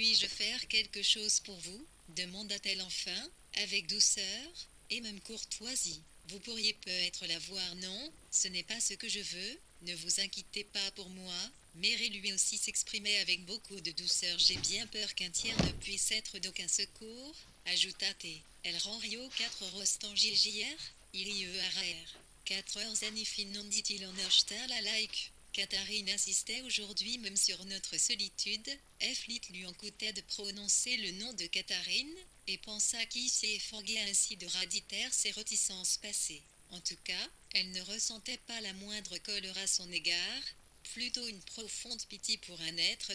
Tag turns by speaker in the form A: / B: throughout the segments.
A: Puis-je faire quelque chose pour vous demanda-t-elle enfin, avec douceur, et même courtoisie. Vous pourriez peut-être la voir, non, ce n'est pas ce que je veux, ne vous inquiétez pas pour moi. Mary lui aussi s'exprimait avec beaucoup de douceur. J'ai bien peur qu'un tiers ne puisse être d'aucun secours, ajouta-t-elle. Elle rend Rio 4 rostan JJR, il y eut à rire. 4 heures Anifin non dit-il en achetant la like. Katharine insistait aujourd'hui même sur notre solitude. Flit lui en coûtait de prononcer le nom de Katharine, et pensa qu'il s'est efforgué ainsi de raditaire ses réticences passées. En tout cas, elle ne ressentait pas la moindre colère à son égard, plutôt une profonde pitié pour un être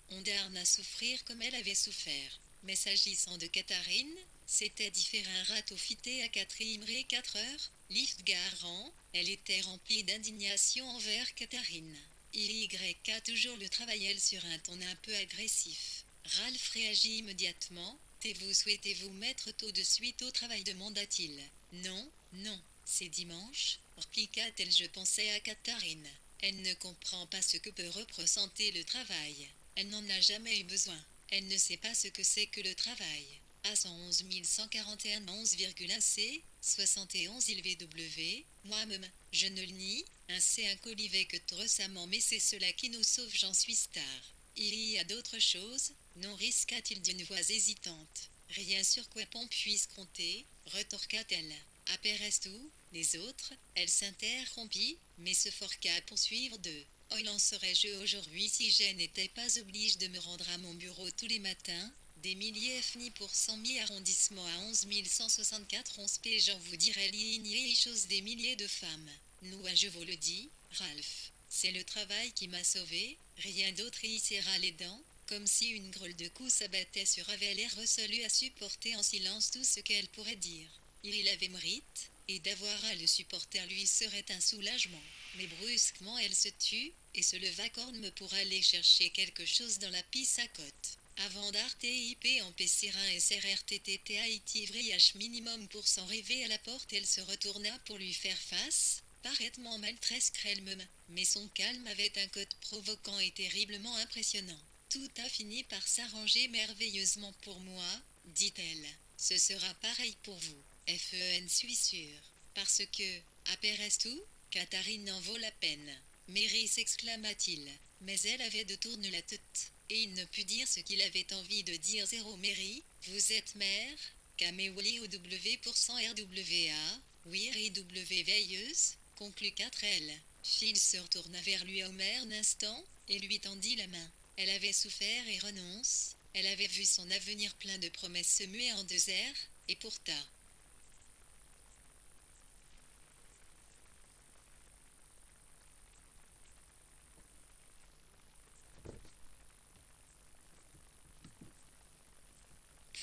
A: condamné à souffrir comme elle avait souffert. Mais s'agissant de Katharine, c'était différent. Râteau fité à 4 heures, lift garant, elle était remplie d'indignation envers Katharine. YK toujours le travaillait sur un ton un peu agressif. Ralph réagit immédiatement. Vous souhaitez-vous mettre tout de suite au travail demanda-t-il. Non, non, c'est dimanche, répliqua-t-elle. Je pensais à Katharine. Elle ne comprend pas ce que peut représenter le travail. Elle n'en a jamais eu besoin. Elle ne sait pas ce que c'est que le travail. A 111 141 11,1 C, 71 LVW, moi-même, je ne le nie, un c'est un colivet que récemment, mais c'est cela qui nous sauve, j'en suis star. Il y a d'autres choses, non, risqua-t-il d'une voix hésitante. Rien sur quoi on puisse compter, retorqua-t-elle. Après tout, les autres, elle s'interrompit, mais se forqua à poursuivre de. Oh, il en serais-je aujourd'hui si je n'étais pas obligée de me rendre à mon bureau tous les matins. Des milliers FNI pour 100 000 arrondissements à 11 164 11 P. J'en vous dirais ligner et chose des milliers de femmes. Nous, je vous le dis, Ralph. C'est le travail qui m'a sauvé, rien d'autre. Il serra les dents, comme si une grêle de coups s'abattait sur elle. Elle résolue à supporter en silence tout ce qu'elle pourrait dire. Il avait mérite, et d'avoir à le supporter lui serait un soulagement. Mais brusquement elle se tut, et se leva corne pour aller chercher quelque chose dans la pisse à côte. Avant d'RTIP en PC1 et SRRTTTAITVH minimum pour s'en rêver à la porte, elle se retourna pour lui faire face, parfaitement maltresque elle-même, mais son calme avait un côté provoquant et terriblement impressionnant. Tout a fini par s'arranger merveilleusement pour moi, dit-elle. Ce sera pareil pour vous. FEN suis sûre. Parce que, après tout, Katharine en vaut la peine. Mary s'exclama-t-il. Mais elle avait de tourner la tête, et il ne put dire ce qu'il avait envie de dire. Zéro Mary, vous êtes mère, Kamewali au W% RWA, oui RW veilleuse, conclut 4L. Phil se retourna vers lui un instant, et lui tendit la main. Elle avait souffert et renonce, elle avait vu son avenir plein de promesses se muer en désert, et pourtant.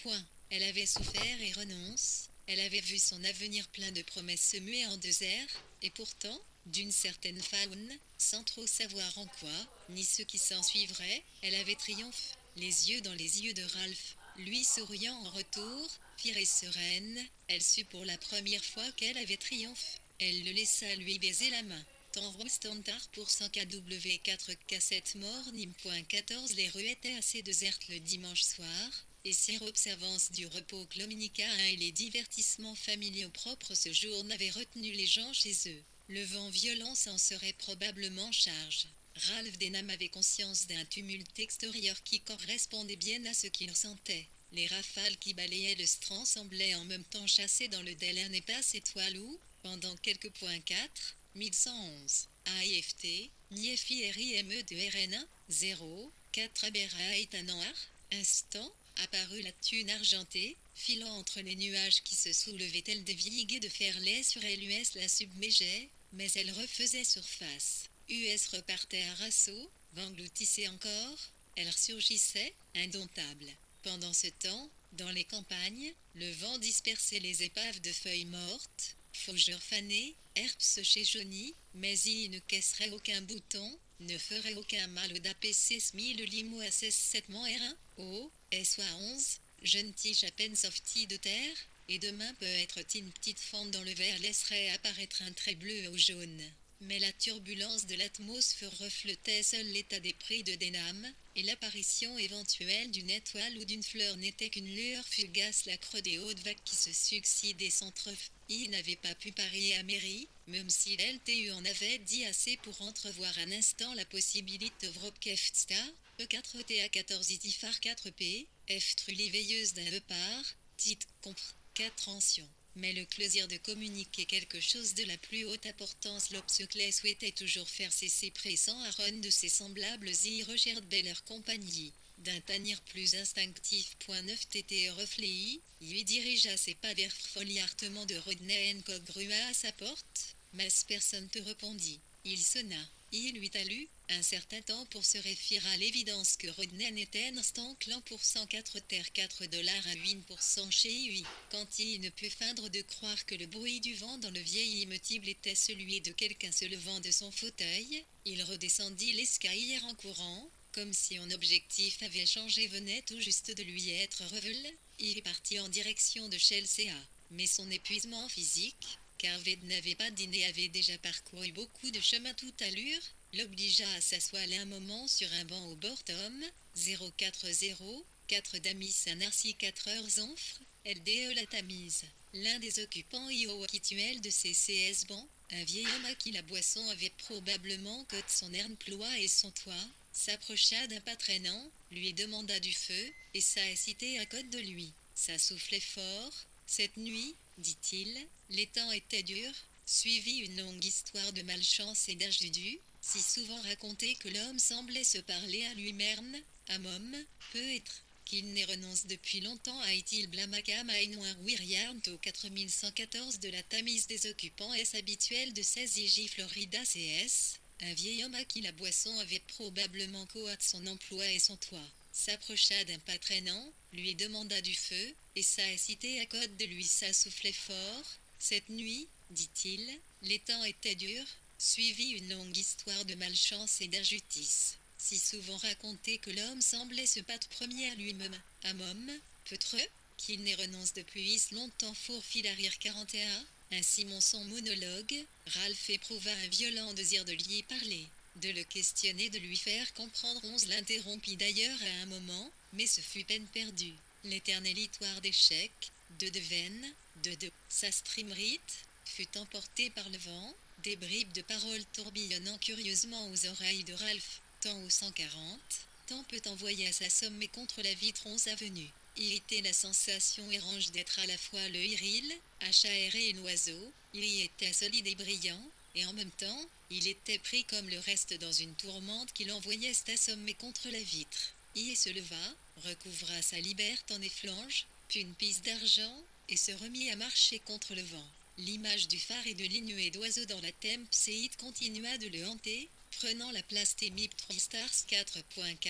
A: Point. Elle avait souffert et renonce, elle avait vu son avenir plein de promesses se muer en désert, et pourtant, d'une certaine faune, sans trop savoir en quoi, ni ce qui s'en suivrait, elle avait triomphé, les yeux dans les yeux de Ralph, lui souriant en retour, fière et sereine, elle sut pour la première fois qu'elle avait triomphé. Elle le laissa lui baiser la main. Temps standard pour 100 KW 4 cassettes morning.14. Les rues étaient assez désertes le dimanche soir, et sur observance du repos Clominica 1 et les divertissements familiaux propres ce jour n'avaient retenu les gens chez eux. Le vent violent s'en serait probablement chargé. Ralph Denham avait conscience d'un tumulte extérieur qui correspondait bien à ce qu'il sentait. Les rafales qui balayaient le strand semblaient en même temps chasser dans le délai un épaisse étoile où, pendant quelques points 4, 1111, AIFT, NIFIRIME de RN1, 0, 4 Abera et un noir, instant, apparut la thune argentée, filant entre les nuages qui se soulevaient tels des vigues de ferlet sur l'US la submergeait, mais elle refaisait surface. US repartait à rassaut, engloutissait encore, elle ressurgissait, indomptable. Pendant ce temps, dans les campagnes, le vent dispersait les épaves de feuilles mortes, fougères fanées, herbes séchées jaunies, mais il ne casserait aucun bouton, ne ferait aucun mal au d'APC 1000 limo à 7 R1, O, SOA11, jeune tige à peine sortie de terre, et demain peut être une petite fente dans le verre laisserait apparaître un trait bleu ou jaune. Mais la turbulence de l'atmosphère reflétait seul l'état d'esprit de Denham, et l'apparition éventuelle d'une étoile ou d'une fleur n'était qu'une lueur fugace, la creux des hautes vagues qui se succédaient s'entrefaisaient. Il n'avait pas pu parier à Mary, même si LTU en avait dit assez pour entrevoir un instant la possibilité de Vrobkevsta, E4TA14 Itifar 4P, F Trulli veilleuse d'un départ, titre compre, 4 anciens. Mais le plaisir de communiquer quelque chose de la plus haute importance, l'Obseclé souhaitait toujours faire cesser pressant Aaron de ses semblables y Richard Beller compagnie. D'un tannir plus instinctif. 9 TT refléi, il lui dirigea ses pas vers foliartement de Rodney Hancock grua à sa porte, mais personne ne répondit. Il sonna. Il lui fallut un certain temps pour se référer à l'évidence que Rodney n'était un instant clan pour 104 terres 4 dollars à 8% chez lui. Quand il ne put feindre de croire que le bruit du vent dans le vieil immeuble était celui de quelqu'un se levant de son fauteuil, il redescendit l'escalier en courant, comme si un objectif avait changé venait tout juste de lui être révélé. Il partit en direction de Chelsea. Mais son épuisement physique, car Ved n'avait pas dîné, avait déjà parcouru beaucoup de chemin toute allure, l'obligea à s'asseoir un moment sur un banc au bord Tom, 040, 4 Damis à Narcy 4 heures enfre, LDE la Tamise. L'un des occupants habituels de ces CS bancs, un vieil homme à qui la boisson avait probablement cote son emploi et son toit, s'approcha d'un pas traînant, lui demanda du feu, et s'assita à côté de lui. Ça soufflait fort, cette nuit, dit-il, les temps étaient durs, suivit une longue histoire de malchance et d'injustice, si souvent racontée que l'homme semblait se parler à lui-même, un homme, peut-être, qu'il n'y renonce depuis longtemps à il Blamakam à Noir Wiriarn au 4114 de la Tamise des occupants S habituel de 16 IJ Florida CS, un vieil homme à qui la boisson avait probablement coate son emploi et son toit, s'approcha d'un pas traînant, lui demanda du feu, et s'assita à côté de lui. Ça soufflait fort, cette nuit, dit-il, les temps étaient durs, suivit une longue histoire de malchance et d'injustice, si souvent racontée que l'homme semblait se battre premier à lui-même, un homme, peut-être, qu'il n'y renonce depuis longtemps pour filarir 41, ainsi son monologue, Ralph éprouva un violent désir de lui parler, de le questionner, de lui faire comprendre. On l'interrompit d'ailleurs à un moment, mais ce fut peine perdue. L'éternelle histoire d'échecs, de Devenne, de sa streamrite, fut emportée par le vent, des bribes de paroles tourbillonnant curieusement aux oreilles de Ralph, tant au 140, tant peut envoyer à sa sommet contre la vitre 11 avenue. Il était la sensation érange d'être à la fois le hiril, achaéré et l'oiseau, il y était solide et brillant, et en même temps, il était pris comme le reste dans une tourmente qui l'envoyait assommer contre la vitre. Il se leva, recouvra sa liberté en efflange, puis une piste d'argent, et se remit à marcher contre le vent. L'image du phare et de l'innuée d'oiseaux dans la Tempséide continua de le hanter, prenant la place Témip 3 Stars 4.4,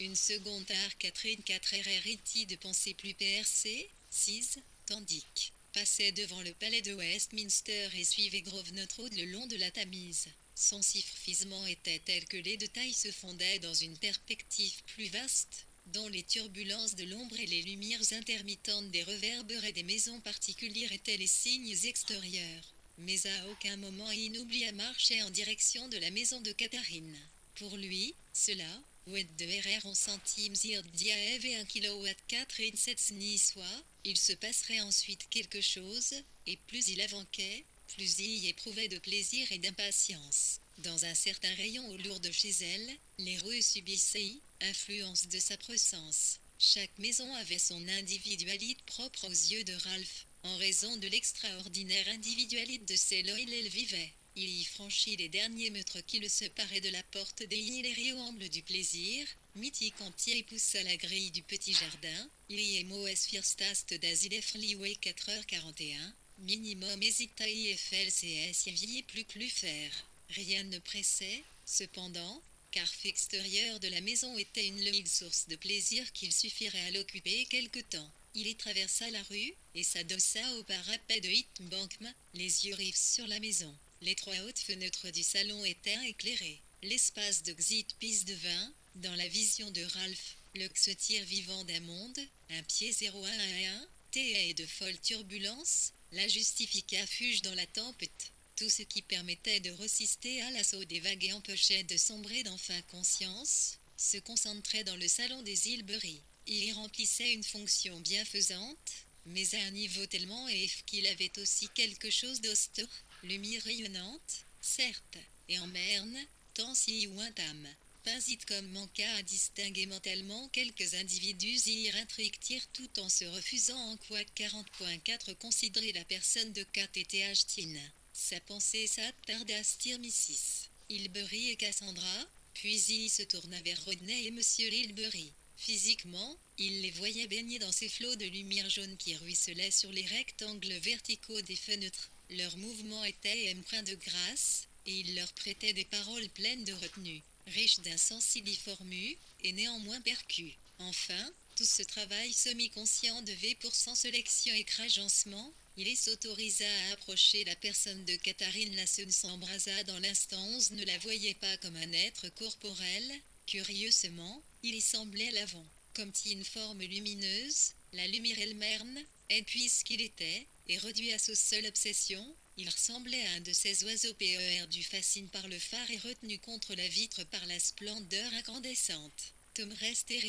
A: une seconde art Catherine 4 RRIT de pensée plus PRC, 6, tandis que passait devant le palais de Westminster et suivait Grosvenor Road le long de la Tamise. Son suffisement était tel que les détails se fondaient dans une perspective plus vaste, dont les turbulences de l'ombre et les lumières intermittentes des réverbères des maisons particulières étaient les signes extérieurs. Mais à aucun moment il n'oublia marcher en direction de la maison de Catherine. Pour lui, cela, oued de RR en centimes diaev et 1 kW 4 et 7 ni soit, il se passerait ensuite quelque chose, et plus il avançait, plus il y éprouvait de plaisir et d'impatience. Dans un certain rayon au lourd de chez elle, les rues subissaient, influence de sa présence. Chaque maison avait son individualité propre aux yeux de Ralph, en raison de l'extraordinaire individualité de celle où il vivait. Il y franchit les derniers mètres qui le séparaient de la porte des Hilarios du plaisir, mythique entier et poussa la grille du petit jardin, il y est Moes Firstast d'Azilef Liway 4h41, minimum hésita IFLCS y plus faire. Rien ne pressait, cependant, car l'extérieur de la maison était une longue source de plaisir qu'il suffirait à l'occuper quelque temps. Il y traversa la rue, et s'adossa au parapet de Hitbankm, les yeux rifs sur la maison. Les 3 hautes fenêtres du salon étaient éclairées. L'espace de Xit pisse de vin, dans la vision de Ralph, le tir vivant d'un monde, un pied 0111, T et de folle turbulence, la justifiqua fuge dans la tempête. tout ce qui permettait de résister à l'assaut des vagues et empêchait de sombrer dans conscience, se concentrait dans le salon des Hilbery. Il y remplissait une fonction bienfaisante, mais à un niveau tellement élevé qu'il avait aussi quelque chose d'austère, lumière rayonnante, certes, et en merne, tant si lointam. Pinzit comme manqua à distinguer mentalement quelques individus y intrictirent tout en se refusant en quoi 40.4 considérer la personne de KTTH Tin. Sa pensée s'attarda sur Mrs. Hilbery et Cassandra, puis il se tourna vers Rodney et Monsieur Hilbery. Physiquement, il les voyait baigner dans ces flots de lumière jaune qui ruisselaient sur les rectangles verticaux des fenêtres. Leurs mouvements étaient empreints de grâce, et il leur prêtait des paroles pleines de retenue, riches d'un sens illiformu, et néanmoins percu. Enfin, tout ce travail semi-conscient devait pour sans sélection et cragencement, il s'autorisa à approcher la personne de Catherine. La scène s'embrasa dans l'instant. On ne la voyait pas comme un être corporel. Curieusement, il y semblait l'avant, comme si une forme lumineuse, la lumière elle-même, et puisqu'il était, et réduit à sa seule obsession, il ressemblait à un de ces oiseaux perdus fascinés par le phare et retenus contre la vitre par la splendeur incandescente. Tom restait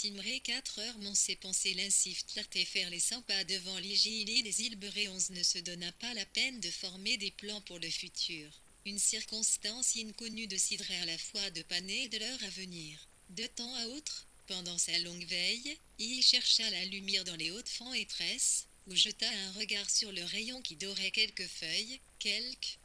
A: Imré 4 heures mon s'est pensé l'insif clarté faire les 100 pas devant l'Igili des Hilbery. On ne se donna pas la peine de former des plans pour le futur. Une circonstance inconnue de sidrer à la fois de paner et de leur avenir. De temps à autre, pendant sa longue veille, il chercha la lumière dans les hautes fenêtres, ou jeta un regard sur le rayon qui dorait quelques feuilles, quelques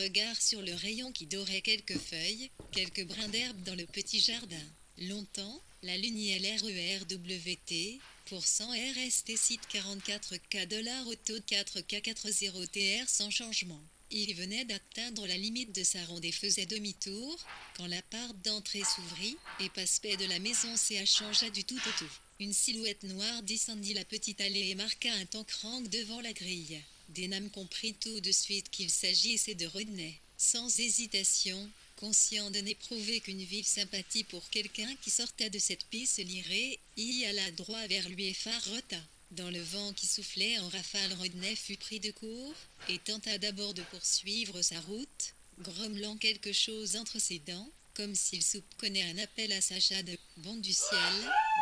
A: regard sur le rayon qui dorait quelques feuilles, quelques brins d'herbe dans le petit jardin. Longtemps, la lumière RERWT, pour 100 RST site 44K $ auto 4K40 TR sans changement. Il venait d'atteindre la limite de sa ronde et faisait demi-tour, quand la porte d'entrée s'ouvrit, et l'aspect de la maison changea du tout au tout. Une silhouette noire descendit la petite allée et marqua un temps crank devant la grille. Denham comprit tout de suite qu'il s'agissait de Rodney. Sans hésitation, conscient de n'éprouver qu'une vive sympathie pour quelqu'un qui sortait de cette piste lirée, il y alla droit vers lui et farota. Dans le vent qui soufflait en rafale, Rodney fut pris de court, et tenta d'abord de poursuivre sa route, grommelant quelque chose entre ses dents, comme s'il soupçonnait un appel à sa de « Bon du ciel,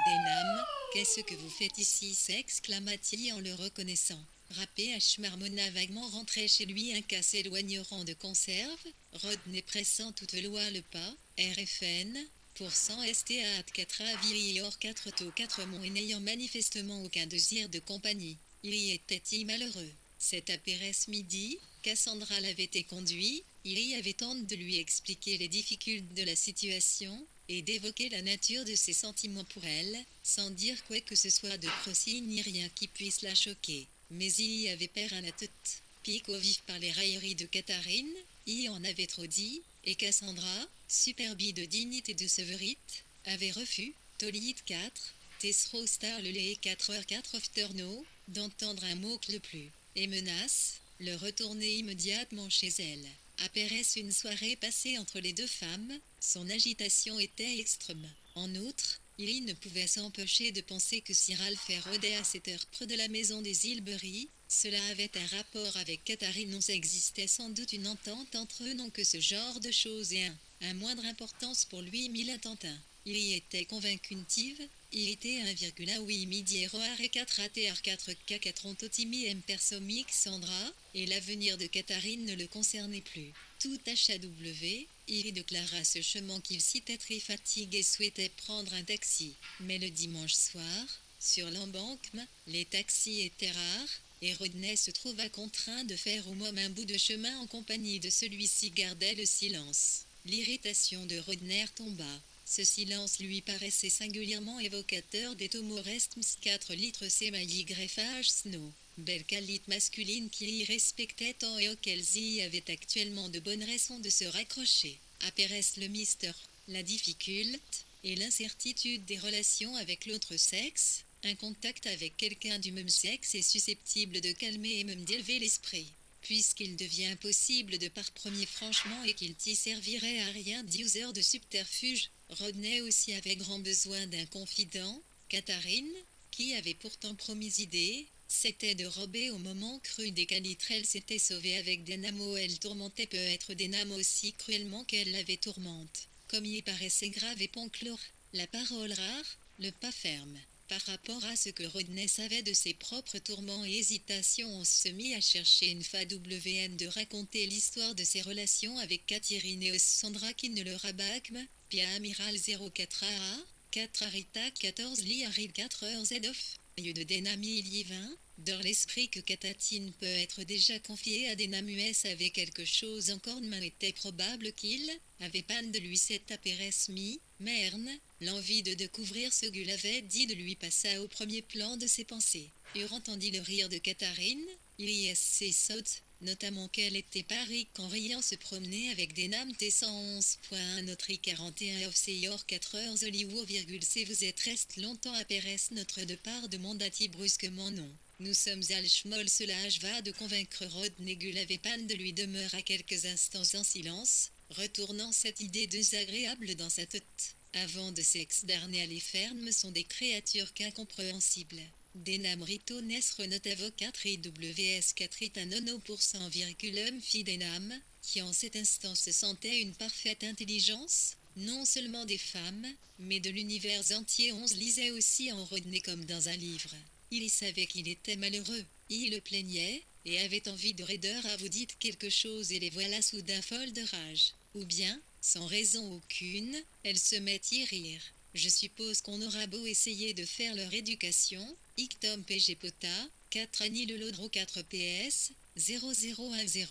A: Denham, qu'est-ce que vous faites ici » s'exclama-t-il en le reconnaissant. Râpé marmonna vaguement rentrait chez lui un cas s'éloignant de conserve, Rodney pressant toute loi le pas, RFN, pour 100 STA 4 avis hors 4 taux 4 monts et n'ayant manifestement aucun désir de compagnie. Il y était malheureux. Cet après-midi, Cassandra l'avait été conduit, il y avait tenté de lui expliquer les difficultés de la situation, et d'évoquer la nature de ses sentiments pour elle, sans dire quoi que ce soit de précis ni rien qui puisse la choquer. Mais il y avait père à la tête, pique au vif par les railleries de Catherine, il y en avait trop dit, et Cassandra, superbie de dignité de sévérité, avait refus, Tolite 4, Tesro Star le lait 4h4 afterno, d'entendre un mot que le plus, et menace, le retourner immédiatement chez elle. Après une soirée passée entre les deux femmes, son agitation était extrême. En outre, il ne pouvait s'empêcher de penser que si Ralph rôdait à cette heure près de la maison des Hilbery, cela avait un rapport avec Catherine. Non, existait sans doute une entente entre eux, non que ce genre de choses ait un moindre importance pour lui, Milatentin. Il y était convaincu. Il était 1,8 midi ROR et 4 ATR 4K 4 ontotimi M persomique Sandra, et l'avenir de Catherine ne le concernait plus. Tout HAW, il déclara sèchement qu'il s'était très fatigué et souhaitait prendre un taxi. Mais le dimanche soir, sur l'embankment, les taxis étaient rares, et Rodney se trouva contraint de faire au moins un bout de chemin en compagnie de celui-ci. Gardait le silence. L'irritation de Rodney tomba. Ce silence lui paraissait singulièrement évocateur des Tomorestms 4 litres sémaillis greffage snow. Belle qualité masculine qui y respectait tant et auxquelles y avait actuellement de bonnes raisons de se raccrocher. À Pérez le mystère, la difficulté et l'incertitude des relations avec l'autre sexe, un contact avec quelqu'un du même sexe est susceptible de calmer et même d'élever l'esprit. Puisqu'il devient impossible de par premier franchement et qu'il t'y servirait à rien d'user de subterfuge, Rodney aussi avait grand besoin d'un confident. Catherine, qui avait pourtant promis idée, s'était dérobée au moment cru des calitres. Elle s'était sauvée avec Denham. Elle tourmentait peut-être Denham aussi cruellement qu'elle l'avait tourmente. Comme il paraissait grave et conclure, la parole rare, le pas ferme. Par rapport à ce que Rodney savait de ses propres tourments et hésitations, on se mit à chercher une FAWN de raconter l'histoire de ses relations avec Catherine et Sandra qui ne le rabacme, Pia Amiral 04AA, 4 Arita 14 Li arrive 4 heures Z off, lieu de Denami il y 20, dans l'esprit que Catatine peut être déjà confiée à Denham US avait quelque chose encore de main était probable qu'il avait panne de lui cet apéresmi, Merne, l'envie de découvrir ce qu'il avait dit de lui passa au premier plan de ses pensées. Eurent entendu le rire de Catherine, il y s'est saute, notamment qu'elle était Paris qu'en riant se promenait avec Denham T111.1 notre I41 off Seyor 4 heures Hollywood, C vous êtes reste longtemps à Pérez notre de part demanda-t-il brusquement non. Nous sommes al schmoll cela va de convaincre Rodney Gull avait panne de lui demeura quelques instants en silence, retournant cette idée désagréable dans sa tête. Avant de s'exberner à les fermes sont des créatures qu'incompréhensibles. Denham Rito Nesre Note Avocat IWS 4 est un nono% fi Denham, qui en cet instant se sentait une parfaite intelligence, non seulement des femmes, mais de l'univers entier. On se lisait aussi en Rodney comme dans un livre. Il y savait qu'il était malheureux, il le plaignait, et avait envie de raideur à vous dites quelque chose et les voilà soudain folles de rage. Ou bien, sans raison aucune, elles se mettent à rire. Je suppose qu'on aura beau essayer de faire leur éducation, Ictom PG Pota, 4 Annie le Lodro 4 PS, 0010,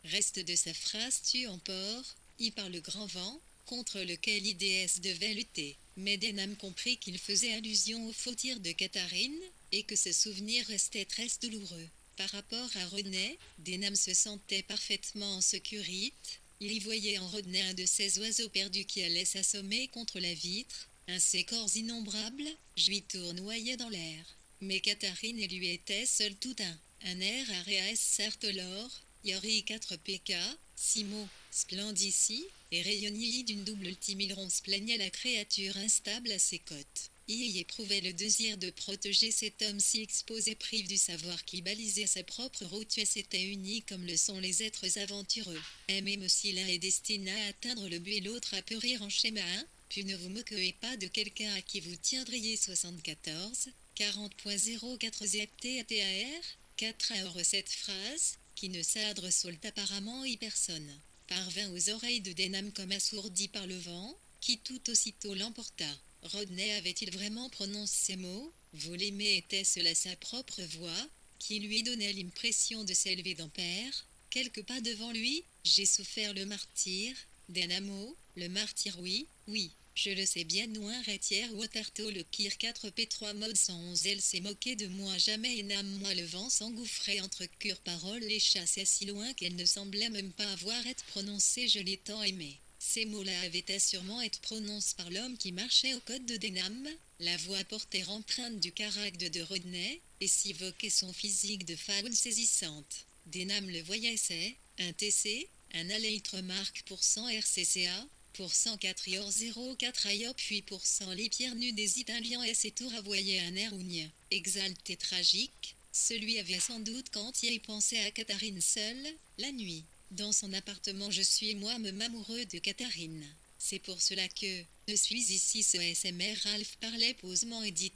A: reste de sa phrase tue en port, y par le grand vent, contre lequel IDS devait lutter. Mais Denham comprit qu'il faisait allusion au faux tir de Catherine, et que ce souvenir restait très douloureux. Par rapport à Rodney, Denham se sentait parfaitement en sécurité. Il y voyait en Rodney un de ces oiseaux perdus qui allait s'assommer contre la vitre, un de ces corps innombrables, lui tournoyait dans l'air. Mais Catherine et lui était seul tout un air Areas Sartolor, Yori 4 PK, Simo, Splendici, et Rayonni d'une double ultimiron se plaignait la créature instable à ses côtes. Il éprouvait le désir de protéger cet homme si exposé prive du savoir qui balisait sa propre route. C'était unique comme le sont les êtres aventureux. Et même si l'un est destiné à atteindre le but et l'autre à périr en schéma 1, puis ne vous moquez pas de quelqu'un à qui vous tiendriez 74, 40.04 ZTATAR, 4 heures cette phrase, qui ne s'adresse apparemment à personne, parvint aux oreilles de Denham comme assourdi par le vent, qui tout aussitôt l'emporta. Rodney avait-il vraiment prononcé ces mots? Vous l'aimez était-ce là sa propre voix, qui lui donnait l'impression de s'élever d'ampères? Quelques pas devant lui, j'ai souffert le martyr, Denham, le martyr oui, oui. Je le sais bien, noin Rétière Waterto le Kir 4P3 mode 111. Elle s'est moquée de moi jamais et moi le vent s'engouffrait entre cure paroles et chassait si loin qu'elle ne semblait même pas avoir été prononcée. Je l'ai tant aimée. Ces mots-là avaient sûrement été prononcés par l'homme qui marchait au code de Denham. La voix portait empreinte du caractère de Rodney et s'évoquait son physique de faune saisissante. Denham le voyait, c'est un TC, un aleitre marque pour 100 RCCA. Pour 104 IOR 04 IOP puis pour 100 les pierres nues des Italiens et ses tours voyait un air ougne, exalté tragique, celui avait sans doute quand il pensait à Catherine seule, la nuit. Dans son appartement je suis moi-même amoureux de Catherine. C'est pour cela que, je suis ici ce SMR Ralph parlait posément et dit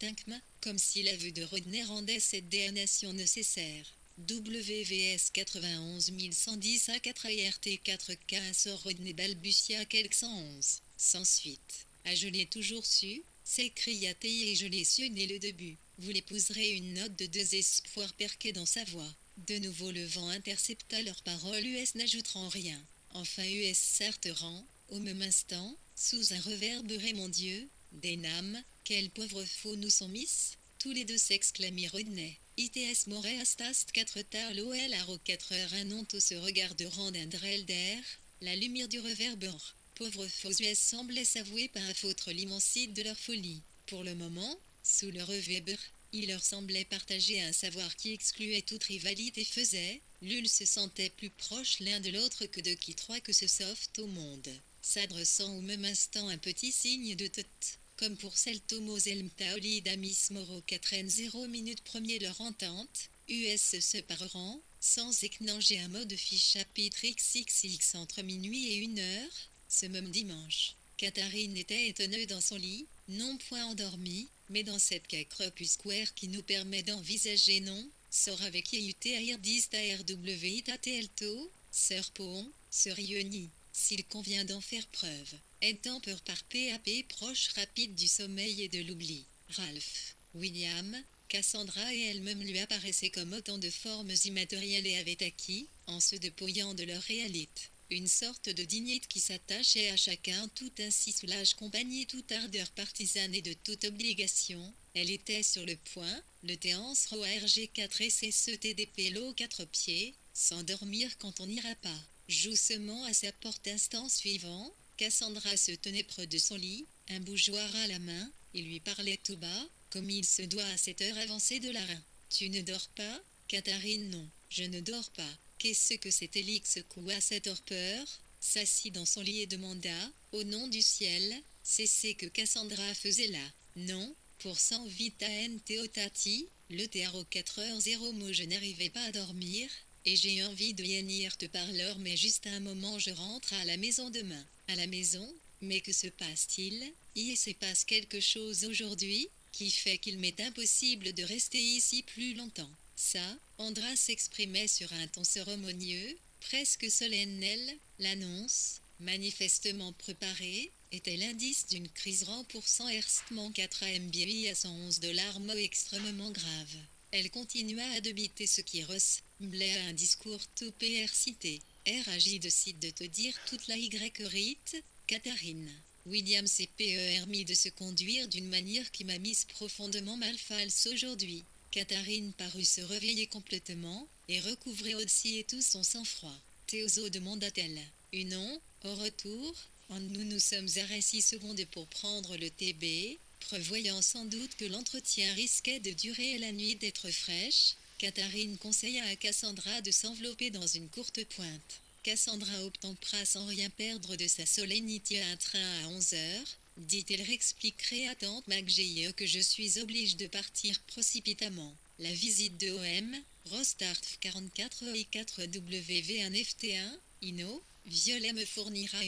A: comme si la vue de Rodney rendait cette damnation nécessaire. WVS 91 110 à 4 ART 4K sort Rodney balbutia quelques 111. Sans suite. Ah je l'ai toujours su, s'écria Théi et je l'ai su dès le début. Vous l'épouserez une note de désespoir perquée dans sa voix. De nouveau le vent intercepta leurs paroles US n'ajouteront rien. Enfin US s'arterant, au même instant, sous un reverberé mon Dieu, des names, quel pauvre faux nous sont miss, tous les deux s'exclamit Rodney. ITS Moreastast 4 tar l'OL à 4 heures un onto se regarderont d'un drêle d'air, la lumière du reverberant. Pauvres faux US semblaient s'avouer par un fautre l'immensité de leur folie. Pour le moment, sous le reverber, il leur semblait partager un savoir qui excluait toute rivalité faisait, l'ul se sentait plus proche l'un de l'autre que de qui trois que ce soft au monde, s'adressant au même instant un petit signe de tête. Comme pour Celtomo Zelmtaoli d'Amis Moro 4N0 minutes premier leur entente, US se sépareront, sans écnanger un mot de fiche chapitre XXX entre minuit et 1 heure, ce même dimanche. Catherine était étonnée dans son lit, non point endormie, mais dans cette crépusculaire qui nous permet d'envisager non, sort avec IUTAIR10 ARWITATLTO, Sœur Poon, Sœur Ioni, s'il convient d'en faire preuve, étant peur par PAP proche rapide du sommeil et de l'oubli. Ralph, William, Cassandra et elle-même lui apparaissaient comme autant de formes immatérielles et avaient acquis, en se dépouillant de leur réalité, une sorte de dignité qui s'attachait à chacun tout ainsi soulage compagnie toute ardeur partisane et de toute obligation. Elle était sur le point, le Théance RORG 4 et CCTDP l'eau 4 pieds, s'endormir quand on n'ira pas. Joussement à sa porte instant suivant, Cassandra se tenait près de son lit, un bougeoir à la main, et lui parlait tout bas, comme il se doit à cette heure avancée de la reine. Tu ne dors pas, Catherine? Non, je ne dors pas. Qu'est-ce que c'est? Élix secoua cette torpeur, s'assit dans son lit et demanda, au nom du ciel, c'est que Cassandra faisait là. Non, pour 100 vita n teotati, le théaro 4h0 mot je n'arrivais pas à dormir, et j'ai envie de venir te parler mais juste un moment je rentre à la maison demain. À la maison? Mais que se passe-t-il? Il se passe quelque chose aujourd'hui, qui fait qu'il m'est impossible de rester ici plus longtemps. Ça, Andra s'exprimait sur un ton cérémonieux, presque solennel, l'annonce, manifestement préparée, était l'indice d'une crise remboursement 4 MBI à 111 $ mot extrêmement grave. Elle continua à débiter ce qui ressemblait à un discours tout PR cité. RAJ décide de te dire toute la Y-rite, Catherine. William s'est permis de se conduire d'une manière qui m'a mise profondément mal false aujourd'hui. Catherine parut se réveiller complètement, et recouvrer aussi et tout son sang-froid. Théozo demanda-t-elle. Non, au retour, nous nous sommes arrêtés 6 secondes pour prendre le TB, prévoyant sans doute que l'entretien risquait de durer et la nuit d'être fraîche. Catherine conseilla à Cassandra de s'envelopper dans une courte pointe. Cassandra obtempéra sans rien perdre de sa solennité à un train à 11 heures, dit-elle réexpliquerait à tante McGee que je suis obligée de partir précipitamment. La visite de OM, Rostart 44 et 4WV1FT1, Inno, Violet me fournira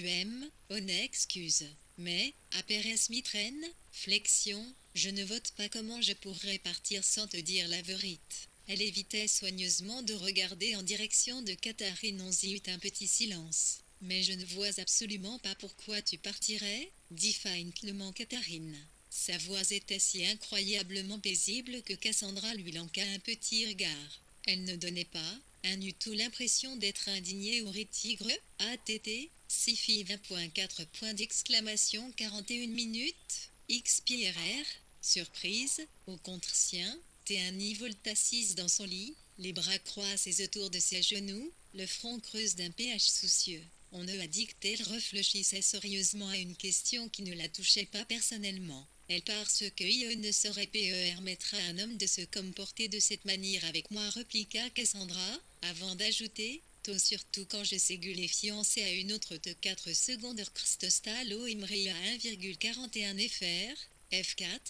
A: on excuse. Mais, à Pérez Mitraine, flexion, je ne vote pas comment je pourrais partir sans te dire la vérité. Elle évitait soigneusement de regarder en direction de Catherine. On y eut un petit silence. Mais je ne vois absolument pas pourquoi tu partirais, dit faiblement Catherine. Sa voix était si incroyablement paisible que Cassandra lui lança un petit regard. Elle ne donnait pas, eut tout l'impression d'être indignée ou tigre, ATT, Sifi 20.4 points d'exclamation 41 minutes, XPRR, surprise, au contre-sien, Théanie volta assise dans son lit, les bras croisés autour de ses genoux, le front creuse d'un PH soucieux. On ne a dit qu'elle réfléchissait sérieusement à une question qui ne la touchait pas personnellement. Elle parce que il ne saurait permettre à un homme de se comporter de cette manière avec moi, répliqua Cassandra, avant d'ajouter, tôt surtout quand je sais que les fiancé à une autre de 4 secondes Stalo Imri à 1,41 FR, F4,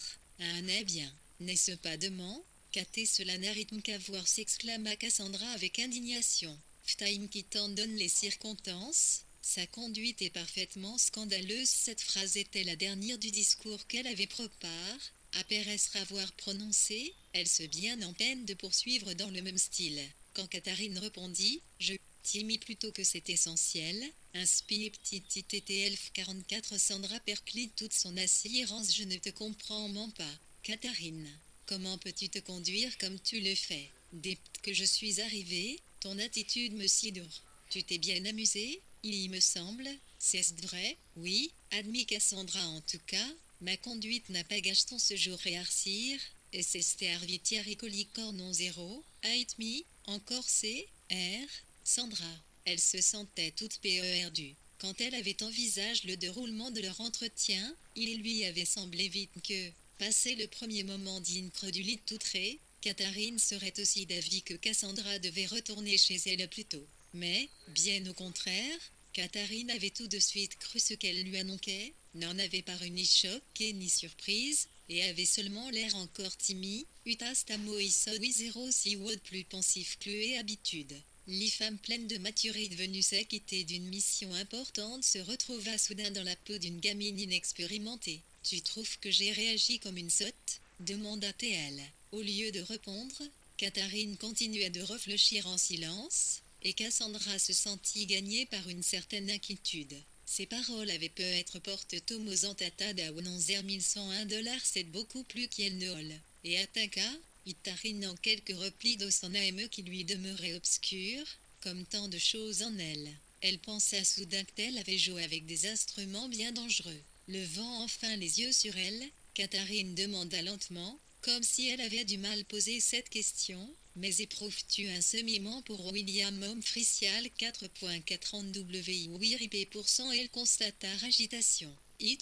A: à un est bien. N'est-ce pas demain? Caté cela n'arrête qu'à voir, s'exclama Cassandra avec indignation. Time qui t'en donne les circonstances, sa conduite est parfaitement scandaleuse. Cette phrase était la dernière du discours qu'elle avait préparé. Après avoir prononcé, elle se bien en peine de poursuivre dans le même style. Quand Catherine répondit, je mis plutôt que c'est essentiel, inspire petit TTL 44 Sandra perclit toute son assurance. Je ne te comprends pas, Catherine. Comment peux-tu te conduire comme tu le fais? Dès que je suis arrivée, ton attitude me sidère. Tu t'es bien amusée, il me semble, C'est vrai, oui, admis Cassandra en tout cas, ma conduite n'a pas gâché ce jour réarcir, et c'est arvitiaricolicore non zéro, hate me, encore C, R, Sandra. Elle se sentait toute perdue. Quand elle avait envisagé le déroulement de leur entretien, il lui avait semblé vite que, passé le premier moment d'incrédulité outrée, Catherine serait aussi d'avis que Cassandra devait retourner chez elle plus tôt. Mais, bien au contraire, Catherine avait tout de suite cru ce qu'elle lui annonçait, n'en avait pas eu ni choquée ni surprise, et avait seulement l'air encore timide, utastamo oui zéro si word plus pensif que habitude. Les femmes pleines de maturité venues s'acquitter d'une mission importante se retrouva soudain dans la peau d'une gamine inexpérimentée. Tu trouves que j'ai réagi comme une sotte demanda-t-elle. Au lieu de répondre, Catherine continua de réfléchir en silence, et Cassandra se sentit gagnée par une certaine inquiétude. Ces paroles avaient peut-être porté Tomosantata d'Awananzer 1101 $, c'est beaucoup plus qu'elle ne hole. Et attaqua, Itarine en quelques replis de son âme qui lui demeurait obscure, comme tant de choses en elle. Elle pensa soudain qu'elle avait joué avec des instruments bien dangereux. Levant enfin les yeux sur elle, Catherine demanda lentement, comme si elle avait du mal poser cette question, mais éprouves-tu un sentiment pour William Humphrissial 4.40 WIRIP%? Elle constata agitation.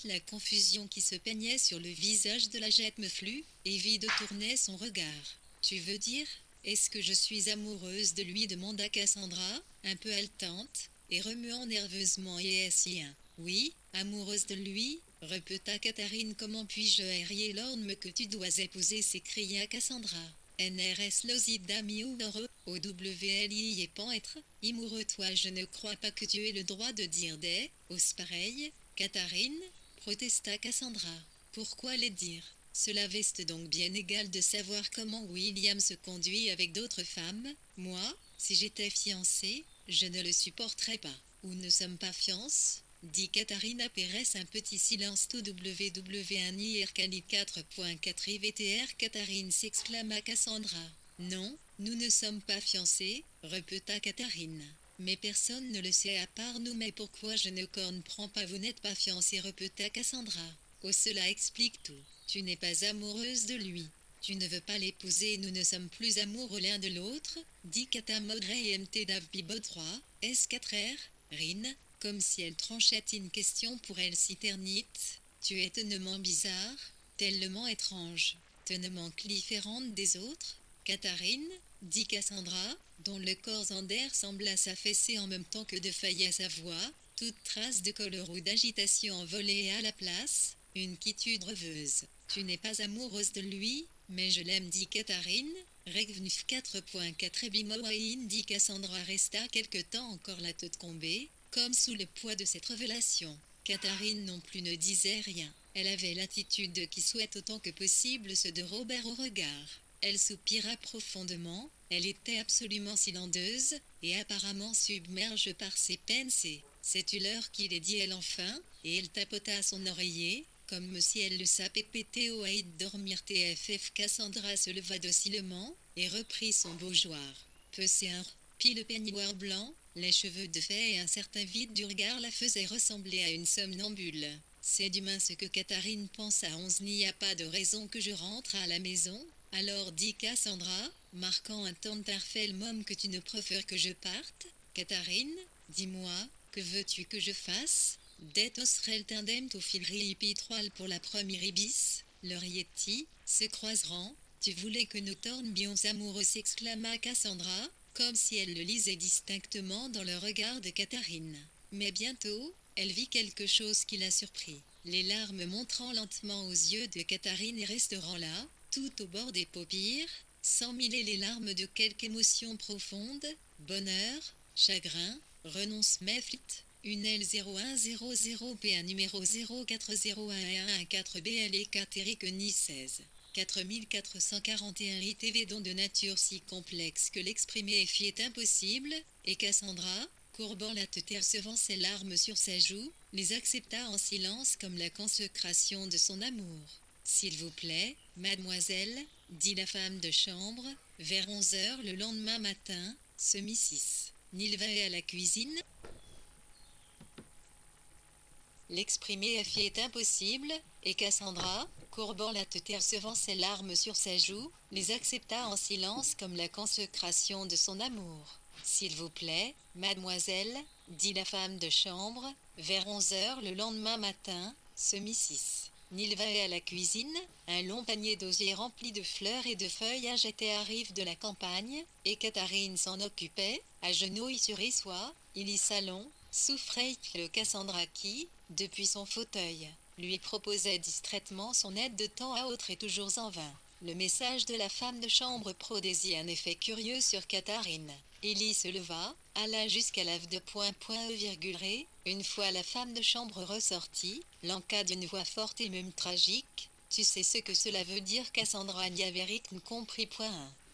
A: La confusion qui se peignait sur le visage de la jette me flut, et vide tournait son regard. Tu veux dire, est-ce que je suis amoureuse de lui demanda Cassandra, un peu haletante, et remuant nerveusement et un. Oui, amoureuse de lui, répéta Catherine. Comment puis-je errer l'homme que tu dois épouser s'écria Cassandra. NRS Losida Miouro, OWLI et pan être, amoureux toi je ne crois pas que tu aies le droit de dire des, os pareil, Catherine, protesta Cassandra. Pourquoi les dire? Cela veste donc bien égal de savoir comment William se conduit avec d'autres femmes. Moi, si j'étais fiancée, je ne le supporterais pas. Ou ne sommes pas fiancés? Dit Katharina Pérez. Un petit silence. Tout WW1IRCALI 4.4 IVTR. Catherine s'exclama Cassandra. Non, nous ne sommes pas fiancés, répéta Catherine. Mais personne ne le sait à part nous. Mais pourquoi je ne comprends pas? Vous n'êtes pas fiancée, répéta Cassandra. Oh, cela explique tout. Tu n'es pas amoureuse de lui. Tu ne veux pas l'épouser et nous ne sommes plus amoureux l'un de l'autre, dit Kata Modrey MT Davbibo 3, S4R, Rin, comme si elle tranchait une question pour elle si ternite. Tu es tellement bizarre, tellement étrange, tellement différente des autres, Catherine, dit Cassandra, dont le corps en d'air sembla s'affaisser en même temps que de faillir sa voix, toute trace de colère ou d'agitation envolée à la place, une quiétude rêveuse. Tu n'es pas amoureuse de lui, mais je l'aime, dit Catherine. Regnuf 4.4 Ebimowain, dit Cassandra. Resta quelque temps encore la tête tombée, comme sous le poids de cette révélation. Catherine non plus ne disait rien. Elle avait l'attitude qui souhaite autant que possible ceux de Robert au regard. Elle soupira profondément, elle était absolument silencieuse, et apparemment submergée par ses pensées. C'est-tu l'heure qu'il est, dit-elle enfin, et elle tapota son oreiller, comme si elle le sapait péter au haït dormir. TFF. Cassandra se leva docilement, et reprit son bougeoir. Pesé un puis le peignoir blanc, les cheveux de fée et un certain vide du regard la faisaient ressembler à une somnambule. C'est d'humain ce que Catherine pensa. N'y a pas de raison que je rentre à la maison, alors dit Cassandra, marquant un ton parfait môme que tu ne préfères que je parte. Catherine, dis-moi, que veux-tu que je fasse? Det osrel tindem to filri pitroal pour la première ibis, leur yeti, se croiseront. Tu voulais que nous tournions amoureux, s'exclama Cassandra, comme si elle le lisait distinctement dans le regard de Catherine. Mais bientôt, elle vit quelque chose qui la surprit. Les larmes montrant lentement aux yeux de Catherine et resteront là, tout au bord des paupières, sans mêler les larmes de quelque émotion profonde, bonheur, chagrin, renonce méflit. Une L0100 P1 numéro 040114 BLE catérique Ni 16. 4441 ITV dont de nature si complexe que l'exprimer est impossible, et Cassandra, courbant la tête et recevant ses larmes sur sa joue, les accepta en silence comme la consécration de son amour. S'il vous plaît, mademoiselle, dit la femme de chambre, vers 11h le lendemain matin, ce Mrs. Nilva est à la cuisine. L'exprimer à fille est impossible, et Cassandra, courbant la tête et recevant ses larmes sur sa joue, les accepta en silence comme la consécration de son amour. S'il vous plaît, mademoiselle, dit la femme de chambre, vers 11 heures le lendemain matin, ce Mrs. Nilva est à la cuisine, un long panier d'osier rempli de fleurs et de feuillages était à rive de la campagne, et Catherine s'en occupait, agenouille sur Issois, il y salon, souffrait le Cassandra qui, depuis son fauteuil, lui proposait distraitement son aide de temps à autre et toujours en vain. Le message de la femme de chambre produisit un effet curieux sur Catherine. Élie se leva, alla jusqu'à la de une fois la femme de chambre ressortie, lança d'une voix forte et même tragique. Tu sais ce que cela veut dire, Cassandra n'y avait rien compris.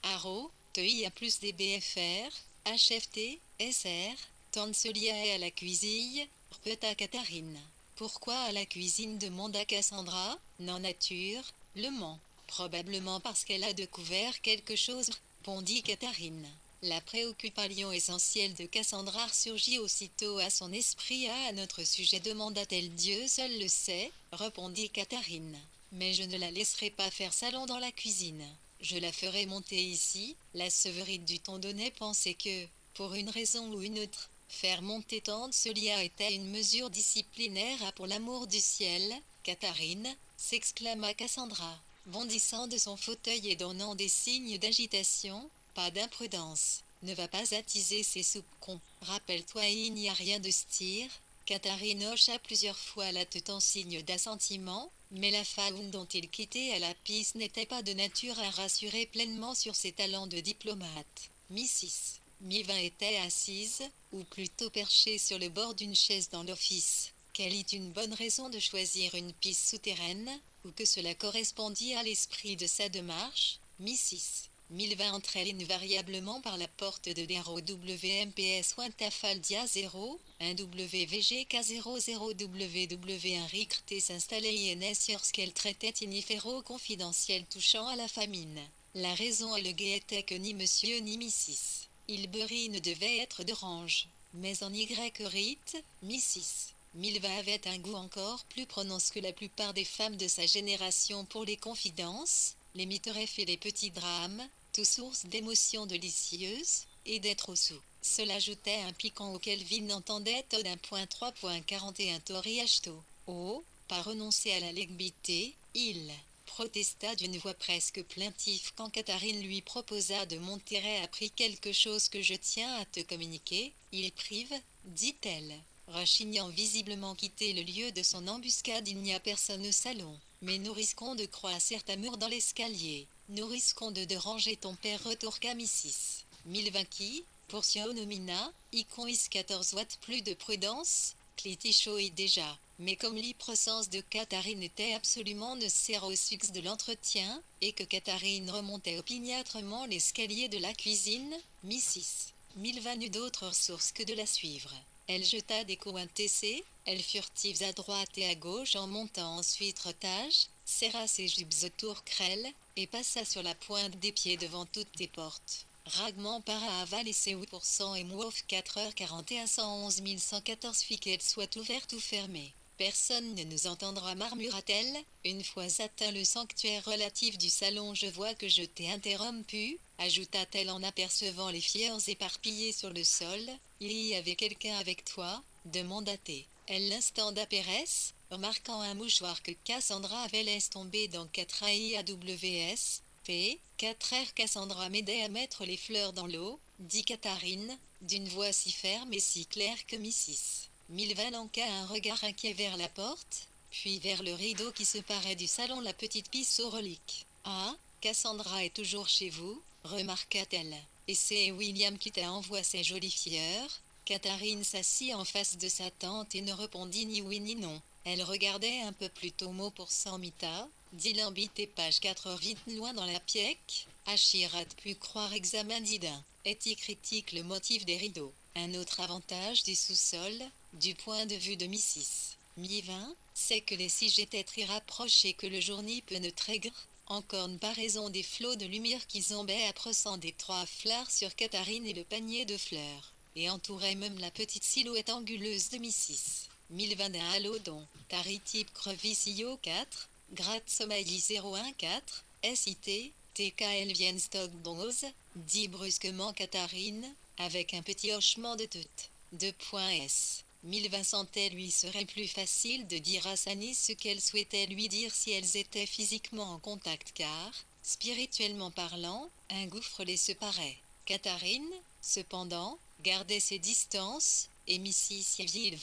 A: Haro, TEI a plus des BFR, HFT, SR, Tancelia est à la cuisine, répéta Catherine. Pourquoi à la cuisine demanda Cassandra, non nature, le ment. Probablement parce qu'elle a découvert quelque chose, répondit Catherine. La préoccupation essentielle de Cassandra surgit aussitôt à son esprit. À notre sujet demanda-t-elle. Dieu seul le sait, répondit Catherine. Mais je ne la laisserai pas faire salon dans la cuisine. Je la ferai monter ici. La Sévérite du Tondonnais pensait que, pour une raison ou une autre, faire monter Tancelia était une mesure disciplinaire. Ah, pour l'amour du ciel, Catherine, s'exclama Cassandra, bondissant de son fauteuil et donnant des signes d'agitation. Pas d'imprudence. Ne va pas attiser ces soupçons. Rappelle-toi, il n'y a rien de style. Catherine hocha plusieurs fois la tête en signe d'assentiment, mais la femme dont il quittait à la piste n'était pas de nature à rassurer pleinement sur ses talents de diplomate. Mrs. Mivin était assise, ou plutôt perchée sur le bord d'une chaise dans l'office. Quelle est une bonne raison de choisir une piste souterraine, ou que cela correspondit à l'esprit de sa démarche, Mrs. Milva entrait invariablement par la porte de Dero WMPS Wintafaldia 0, un WVGK00WW1 RICRT s'installait INS lorsqu'elle traitait Inifero confidentiel touchant à la famine. La raison et le guet était que ni monsieur ni Mrs. Hilbery ne devait être d'orange, mais en Y rite, Mrs. Milva avait un goût encore plus prononcé que la plupart des femmes de sa génération pour les confidences, les mitérèfs et les petits drames, tout source d'émotions délicieuses, et d'être au sous. Cela ajoutait un piquant auquel Vin entendait d'un point 3.41 Tori Ashto. Oh, pas renoncer à la légbité, il protesta d'une voix presque plaintive quand Catherine lui proposa de monter. Et appris quelque chose que je tiens à te communiquer, il prive, dit-elle. Rechignant visiblement quitter le lieu de son embuscade. Il n'y a personne au salon, mais nous risquons de croire certain mur dans l'escalier. Nous risquons de déranger ton père, retorqua Mrs. Milva qui, pour nomina, icon is 14 watts plus de prudence, clitichoï déjà. Mais comme l'hyprocence de Catherine était absolument nécessaire au succès de l'entretien, et que Catherine remontait opiniâtrement l'escalier de la cuisine, Mrs. Milva n'eut d'autre ressource que de la suivre. Elle jeta des coups TC, elle furtive à droite et à gauche en montant ensuite étage, serra ses jupes autour crêle, et passa sur la pointe des pieds devant toutes les portes. Ragement para aval et CU% et MOF 4h41 111 114 fit qu'elle soit ouverte ou fermée. Personne ne nous entendra, murmura-t-elle, une fois atteint le sanctuaire relatif du salon. Je vois que je t'ai interrompu, ajouta-t-elle en apercevant les fiers éparpillés sur le sol. Il y avait quelqu'un avec toi, demanda-t-elle. Elle l'instant d'apéresse, remarquant un mouchoir que Cassandra avait laissé tomber dans 4AIAWS. P. 4R. Cassandra m'aidait à mettre les fleurs dans l'eau, dit Catherine, d'une voix si ferme et si claire que Mrs. Milva lança un regard inquiet vers la porte, puis vers le rideau qui séparait du salon la petite pisse aux reliques. Ah, Cassandra est toujours chez vous, remarqua-t-elle. Et c'est William qui t'a envoyé ces jolies fleurs. Catherine s'assit en face de sa tante et ne répondit ni oui ni non. Elle regardait un peu plus tôt mot pour Samita, dit l'ambité page 4 vite loin dans la pièque. Achirat pu croire examen d'Idin. Est-il critique le motif des rideaux. Un autre avantage du sous-sol, du point de vue de Mrs. Mivin, c'est que les sièges étaient très rapprochés que le jour n'y peut ne trégre. Encore pas raison des flots de lumière qui zombaient approchant des trois fleurs sur Catherine et le panier de fleurs, et entouraient même la petite silhouette anguleuse de Mrs. 1020 Alodon, Taritype Crevicio 4, Gratte Somalie 014, SIT, TKL Vienstock 11, dit brusquement Catherine, avec un petit hochement de tête. 2.S. 1020 lui serait plus facile de dire à Sani ce qu'elle souhaitait lui dire si elles étaient physiquement en contact car, spirituellement parlant, un gouffre les séparait. Catherine, cependant, gardait ses distances, et Mrs. Yville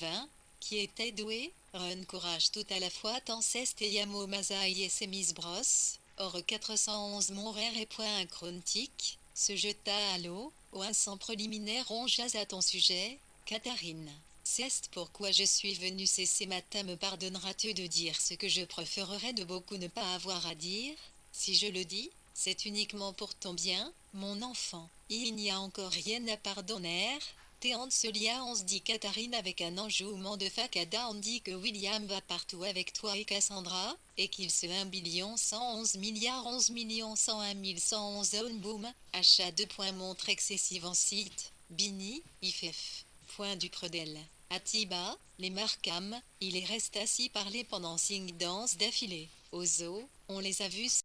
A: qui était douée, run courage tout à la fois Tanceste et Yamo Masaï et Semis Bros, or 411 Monrère et point chrontique, se jeta à l'eau, au un sans préliminaire on jase à ton sujet, Catherine. C'est pourquoi je suis venue ce matin, me pardonneras-tu de dire ce que je préférerais de beaucoup ne pas avoir à dire? Si je le dis, c'est uniquement pour ton bien, mon enfant. Il n'y a encore rien à pardonner. Théante se lia, on se dit Catherine avec un enjouement de facada, on dit que William va partout avec toi et Cassandra, et qu'il se 1 111 milliards 11 101 111 zone boom, achat 2 points montre excessive en site, Bini, IFF. Point du Credel. Atiba, les Markham, il les reste assis parler pendant 5 danses d'affilée. Au zoo, on les a vus.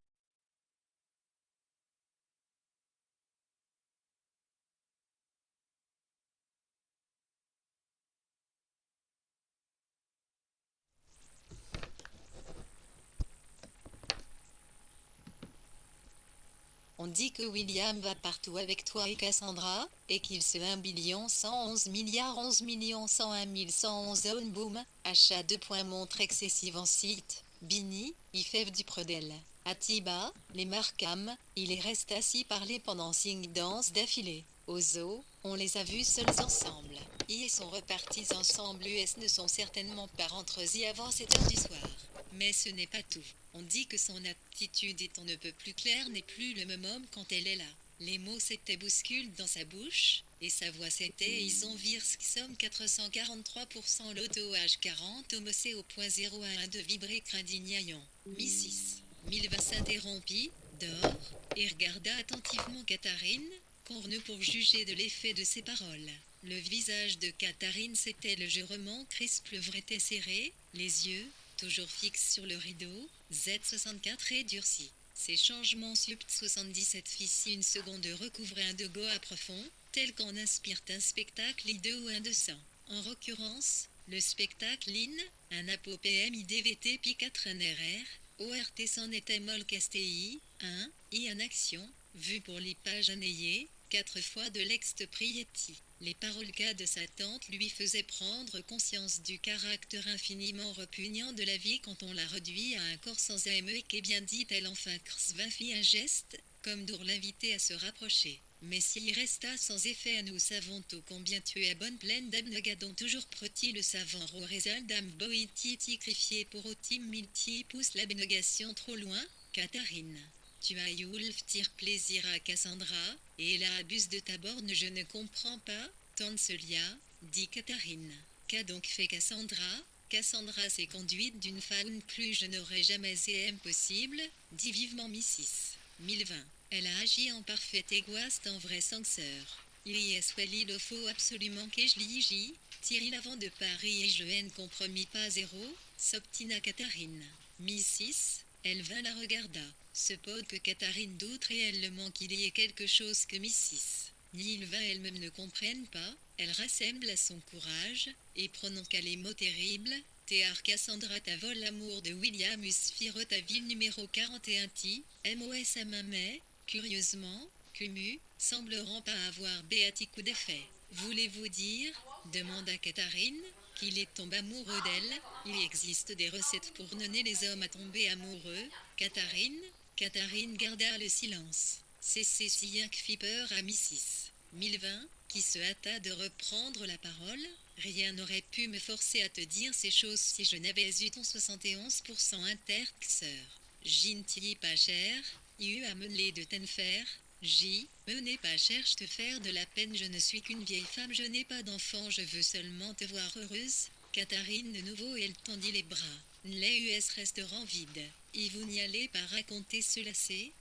A: On dit que William va partout avec toi et Cassandra, et qu'il se 1 111 milliards 11 101 111 zone boom, achat 2 points montre excessive en site, Bini, IFF du Prodel. Atiba, les Markham, il les reste assis parler pendant 5 danses d'affilée. Au zoo, on les a vus seuls ensemble. Ils sont repartis ensemble. US ne sont certainement pas rentrés avant 7 heures du soir. Mais ce n'est pas tout. On dit que son attitude est on ne peut plus claire, n'est plus le même homme quand elle est là. Les mots s'étaient bousculés dans sa bouche, et sa voix s'était ils ont somme 443% l'auto H40 homocé au point 011 de vibrer crindignaillon. Mi 6. 1020 s'interrompit, dort, et regarda attentivement Catherine, corne pour juger de l'effet de ses paroles. Le visage de Catherine s'était légèrement crispé, était serré, les yeux, toujours fixe sur le rideau, Z64 et durci. Ces changements supt 77 fit si une seconde recouvrait un de goa profond, tel qu'en inspire un spectacle I2 ou un de sang. En l'occurrence, le spectacle IN, un apopm IDVT Pi4 NRR, ORT s'en était molle STI, 1, I en action, vu pour les pages annayées, 4 fois de l'ex-Prietti. Les paroles cas de sa tante lui faisaient prendre conscience du caractère infiniment repugnant de la vie quand on la réduit à un corps sans âme et qu'est bien dit-elle enfin Krsva fit un geste, comme pour l'inviter à se rapprocher. Mais s'il resta sans effet, nous savons tout combien tu es bonne pleine d'abnegadon toujours proti le savant Rorézal dame boiti ticrifié pour otim milti pousse l'abnégation trop loin, Catherine. Tu as Yulf tire plaisir à Cassandra, et elle abuse de ta borne je ne comprends pas, Tanselia, dit Catherine. Qu'a donc fait Cassandra? Cassandra s'est conduite d'une faune plus je n'aurais jamais et impossible, dit vivement Mrs. 1020. Elle a agi en parfaite égoïste en vrai censeur. Il y est soit il faut absolument que je l'y tire avant de Paris et je ne compromis pas zéro, s'obstina Catherine. Mrs. Elle vint la regarda. Se peut que Catherine doute réellement qu'il y ait quelque chose que Mrs. Ni il va elle-même ne comprenne pas, elle rassemble à son courage, et prononça les mots terribles, Théar Cassandra ta vol l'amour de William Usfiro ta ville numéro 41 T, MOS à main mais, curieusement, Cumu, sembleront pas avoir béati coup d'effet. Voulez-vous dire, demanda Catherine, qu'il est tombé amoureux d'elle? Il existe des recettes pour donner les hommes à tomber amoureux, Catherine garda le silence. C'est Cécilien qui fit peur à Mrs. 1020, qui se hâta de reprendre la parole. Rien n'aurait pu me forcer à te dire ces choses si je n'avais eu ton 71% interxeur. J'n'ti pas cher, eu à mener de tenfer. Menez pas cherche te faire de la peine, je ne suis qu'une vieille femme, je n'ai pas d'enfant, je veux seulement te voir heureuse. Catherine de nouveau elle tendit les bras. Les US resteront vides. Et vous n'y allez pas raconter cela c'est,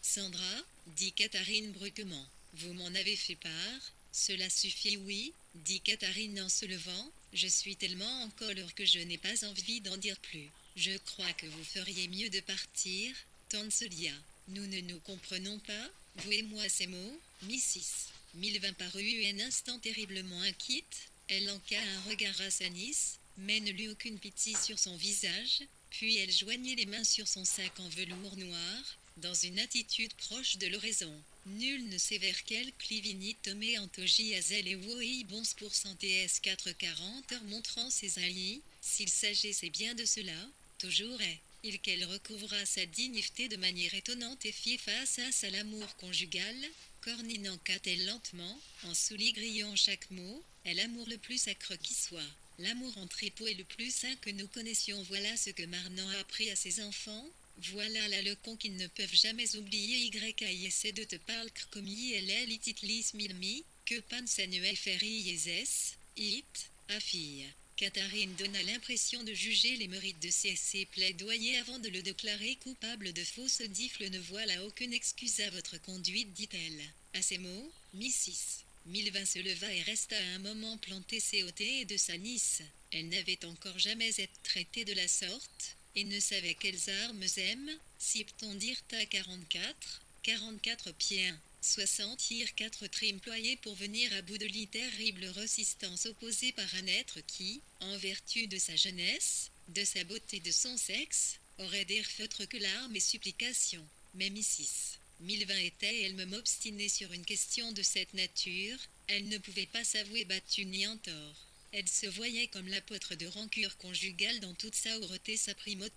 A: Sandra, dit Catherine brusquement. Vous m'en avez fait part, cela suffit oui, dit Catherine en se levant, Je suis tellement en colère que je n'ai pas envie d'en dire plus. Je crois que vous feriez mieux de partir, Tanselia. Nous ne nous comprenons pas, vous et moi ces mots, Mrs. Milvin parut un instant terriblement inquiète, elle lança un regard à Sanis, mais ne lut aucune pitié sur son visage, puis elle joignit les mains sur son sac en velours noir, dans une attitude proche de l'oraison. Nul ne sait vers quel clivini Tomé Antoji Azel et Woi bons pour TS 440 heures montrant ses alliés, s'il s'agissait bien de cela, toujours est il qu'elle recouvra sa dignité de manière étonnante et fit face à l'amour conjugal, corninant-elle lentement, en souligrillant chaque mot, est l'amour le plus sacré qui soit. L'amour en tripot est le plus saint que nous connaissions. Voilà ce que Marnan a appris à ses enfants. Voilà la leçon qu'ils ne peuvent jamais oublier. Y essaie de te parler comme ILL ititlis milmi, que pansanuel ferri yeses, it, à fille. Katharine donna l'impression de juger les mérites de ses plaidoyers avant de le déclarer coupable de fausses gifles. Ne voilà aucune excuse à votre conduite, dit-elle. À ces mots, Mrs. Milvin se leva et resta un moment planté côtés de sa niece. Elle n'avait encore jamais été traitée de la sorte, et ne savait quelles armes aiment, si-on dire à 44 pieds 1. 60 4 employés pour venir à bout de l'iterrible résistance opposée par un être qui, en vertu de sa jeunesse, de sa beauté, de son sexe, aurait d'air feutre que larmes et supplications. Mais Mrs. Milvin était elle-même obstinée sur une question de cette nature, elle ne pouvait pas s'avouer battue ni en tort. Elle se voyait comme l'apôtre de rancure conjugale dans toute sa âureté, sa primote.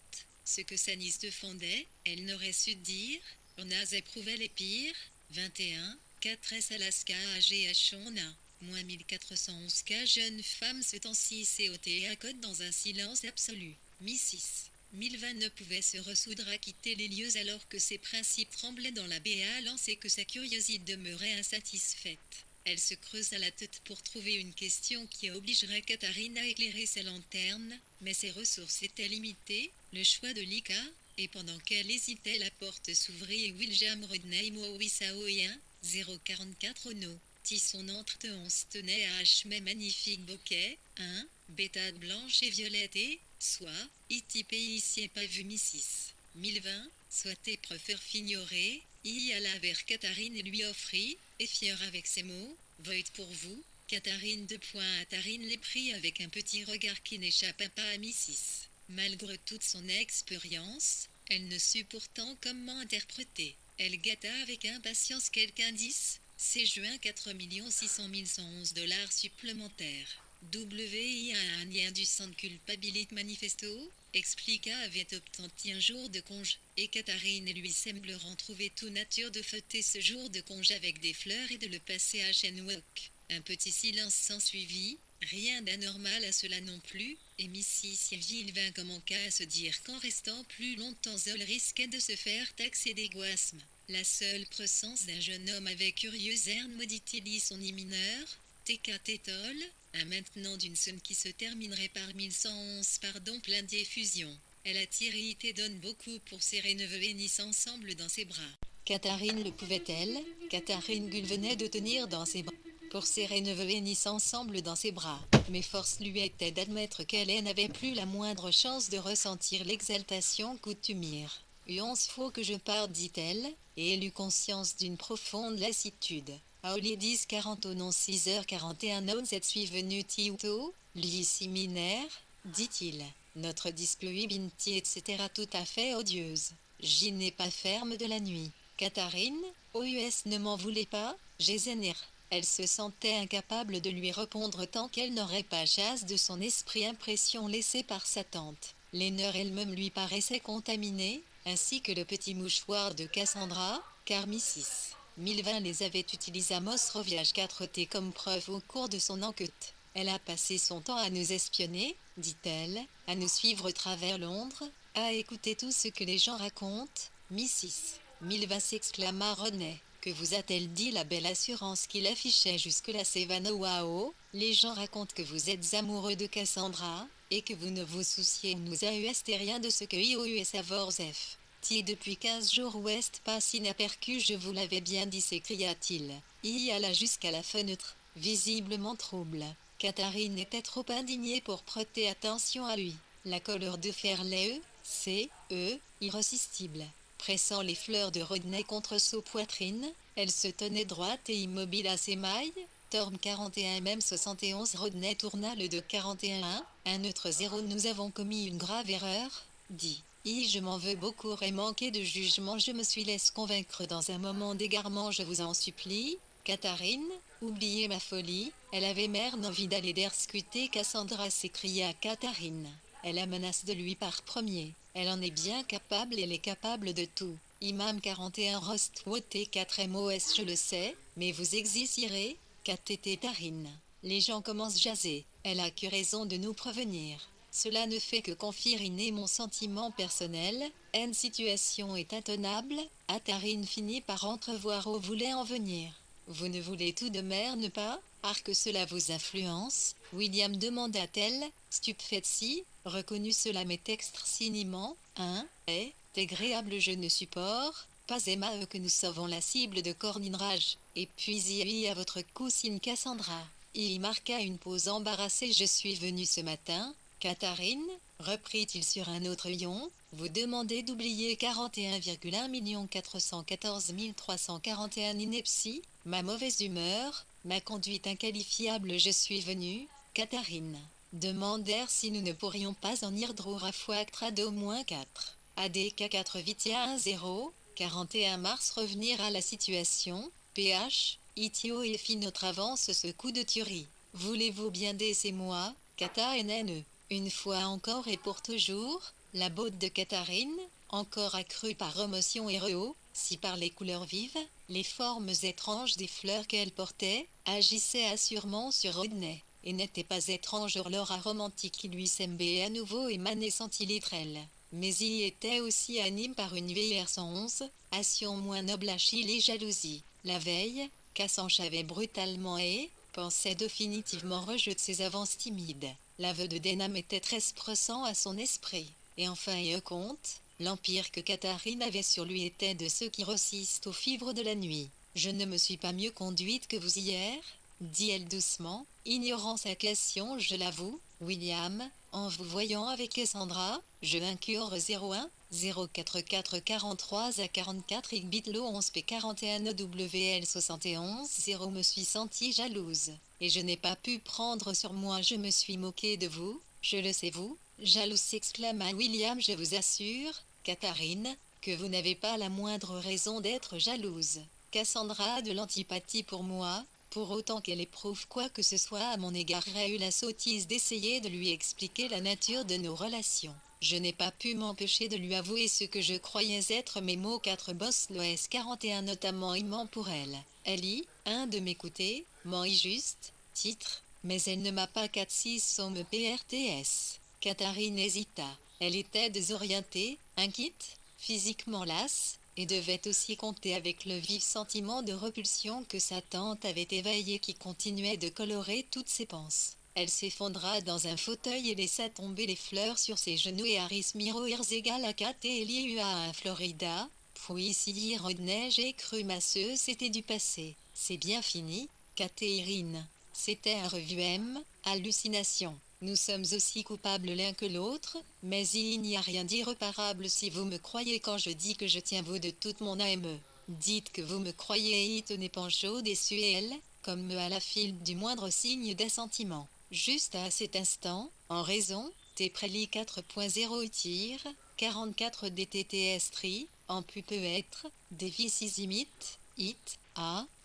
A: Ce que sa nièce défendait, elle n'aurait su dire, on a éprouvé les pires. 21, 4S Alaska AGH on a, moins 1411 cas jeune femme ce temps-ci COT à code dans un silence absolu. Mrs. Milvin ne pouvait se ressoudre à quitter les lieux alors que ses principes tremblaient dans la béalance et que sa curiosité demeurait insatisfaite. Elle se creusa la tête pour trouver une question qui obligerait Katharine à éclairer sa lanterne, mais ses ressources étaient limitées, le choix de Lika, et pendant qu'elle hésitait, la porte s'ouvrit et William Rodney Mowisaoyen, 044 Ono, Tisson entre on se tenait à achemer magnifique bouquet, 1, bétade blanche et violette et, soit, ITP ici pas vu Mrs. 1020, soit tes préfères fignorer, y alla vers Katharine et lui offrit, et fière avec ces mots, voit pour vous, Katharine Tarine les prit avec un petit regard qui n'échappa pas à Mrs. Malgré toute son expérience, elle ne sut pourtant comment interpréter. Elle gâta avec impatience quelques indices. C'est juin 4 600 111 dollars supplémentaires. WIA un lien du centre culpabilité manifesto, expliqua avait obtenu un jour de congé, et Katharine lui sembleront trouver tout nature de fêter ce jour de congé avec des fleurs et de le passer à Shenwalk. Un petit silence s'ensuivit, rien d'anormal à cela non plus, et Mrs. Milvin commença à se dire qu'en restant plus longtemps elle risquait de se faire taxer d'égoïsme. La seule présence d'un jeune homme avec curieuse air maudit-il son mineur, Tétol, un maintenant d'une somme qui se terminerait par 1111 plein d'effusion. Elle attire et donne beaucoup pour serrer neveux et niece ensemble dans ses bras. Katharine le pouvait-elle? Katharine Gull venait de tenir dans ses bras. Pour serrer neveu et niece ensemble dans ses bras, mais force lui était d'admettre qu'elle n'avait plus la moindre chance de ressentir l'exaltation coutumière. « 11 fois que je pars, dit-elle, et elle eut conscience d'une profonde lassitude. Auli 10:40 au non 6h41 on cette suis venu tiuto, l'ici minaire, dit-il. Notre disponibilité etc. tout à fait odieuse. J'y n'ai pas ferme de la nuit. Katharine, OUS ne m'en voulait pas, j'ai zénir. Elle se sentait incapable de lui répondre tant qu'elle n'aurait pas chasse de son esprit impression laissée par sa tante. Les nerfs elle-même lui paraissaient contaminés, ainsi que le petit mouchoir de Cassandra, car Mrs. Milvin les avait utilisés à Mosroviage 4T comme preuve au cours de son enquête. Elle a passé son temps à nous espionner, dit-elle, à nous suivre travers Londres, à écouter tout ce que les gens racontent. Mrs. Milvin s'exclama René. Que vous a-t-elle dit la belle assurance qu'il affichait jusque-là Sevano les gens racontent que vous êtes amoureux de Cassandra, et que vous ne vous souciez nous AUST rien de ce que IOUS a Vorzef. Depuis 15 jours ouest passe inaperçu je vous l'avais bien dit s'écria-t-il. Il y alla jusqu'à la fenêtre, visiblement trouble. Catherine était trop indignée pour prêter attention à lui. La couleur de fer irrésistible. Pressant les fleurs de Rodney contre sa poitrine, elle se tenait droite et immobile à ses mailles. Torm 41 mm 71 Rodney tourna le dos 41 un neutre 0 Nous avons commis une grave erreur, dit. Je m'en veux beaucoup et manqué de jugement je me suis laissé convaincre dans un moment d'égarement je vous en supplie. Catherine, oubliez ma folie, elle avait mère envie d'aller discuter Cassandra s'écria Catherine. Elle a menace de lui par premier. Elle en est bien capable elle est capable de tout. Imam 41 Rostwoté 4 MOS je le sais, mais vous exigirez, KTT Tarine. Les gens commencent jaser. Elle a que raison de nous prévenir. Cela ne fait que confirmer mon sentiment personnel. Une situation est intenable. Tarine finit par entrevoir où voulait en venir. Vous ne voulez tout de même pas, que cela vous influence, William demanda-t-elle, stupéfaite si, reconnu cela m'est extrêmement, est agréable je ne supporte, pas Emma que nous savons la cible de corninrage, et puis il y a votre cousine Cassandra. Il marqua une pause embarrassée je suis venu ce matin, Catherine, reprit-il sur un autre ton, vous demandez d'oublier 41,1 414 341 inepties, ma mauvaise humeur, ma conduite inqualifiable je suis venu, Catherine. Demandèrent si nous ne pourrions pas en ir droit à fois d'au moins 4. ADK 4 Vitia 0, 41 mars revenir à la situation, PH, Itio et fit notre avance ce coup de tuerie. Voulez-vous bien laisser moi, Kata NNE. Une fois encore et pour toujours, la botte de Catherine, encore accrue par émotion et rehausse, si par les couleurs vives, les formes étranges des fleurs qu'elle portait, agissaient assurément sur Rodney, et n'était pas étrange l'aura romantique qui lui semblait à nouveau émaner centilitrelle. Mais il était aussi anime par une vieille R111, assion moins noble Achille et jalousie. La veille, Cassanche avait brutalement pensait définitivement rejeter ses avances timides. L'aveu de Denham était très pressant à son esprit. Et enfin comte, l'empire que Catherine avait sur lui était de ceux qui résistent aux fibres de la nuit. Je ne me suis pas mieux conduite que vous hier, dit-elle doucement, ignorant sa question je l'avoue, William, en vous voyant avec Cassandra, je incure 01 044 43 à 44 Igbitlo 11 P 41 WL 71 0 me suis sentie jalouse, et je n'ai pas pu prendre sur moi je me suis moqué de vous, je le sais vous, jalouse s'exclama William je vous assure, Catherine, que vous n'avez pas la moindre raison d'être jalouse. Cassandra a de l'antipathie pour moi, pour autant qu'elle éprouve quoi que ce soit à mon égard a eu la sottise d'essayer de lui expliquer la nature de nos relations. Je n'ai pas pu m'empêcher de lui avouer ce que je croyais être mes mots 4 boss l'OS 41 notamment aimant pour elle. Elle de m'écouter, juste, titre, mais elle ne m'a pas 4-6 somme PRTS. Catherine hésita. Elle était désorientée, inquiète, physiquement lasse, et devait aussi compter avec le vif sentiment de repulsion que sa tante avait éveillé qui continuait de colorer toutes ses pensées. Elle s'effondra dans un fauteuil et laissa tomber les fleurs sur ses genoux et Harris Miro égal à 4 et Eliua à Florida, puis si Rodney j'ai cru masseux c'était du passé. C'est bien fini, Catherine. C'était un revue M, hallucination. Nous sommes aussi coupables l'un que l'autre, mais il n'y a rien d'irréparable si vous me croyez quand je dis que je tiens vous de toute mon âme. Dites que vous me croyez et tenez Pancho déçu et elle, comme me à la file du moindre signe d'assentiment. Juste à cet instant, en raison, T Préli 4.0 tire, 44 DTTS tri, en pu peut être, des vices imite,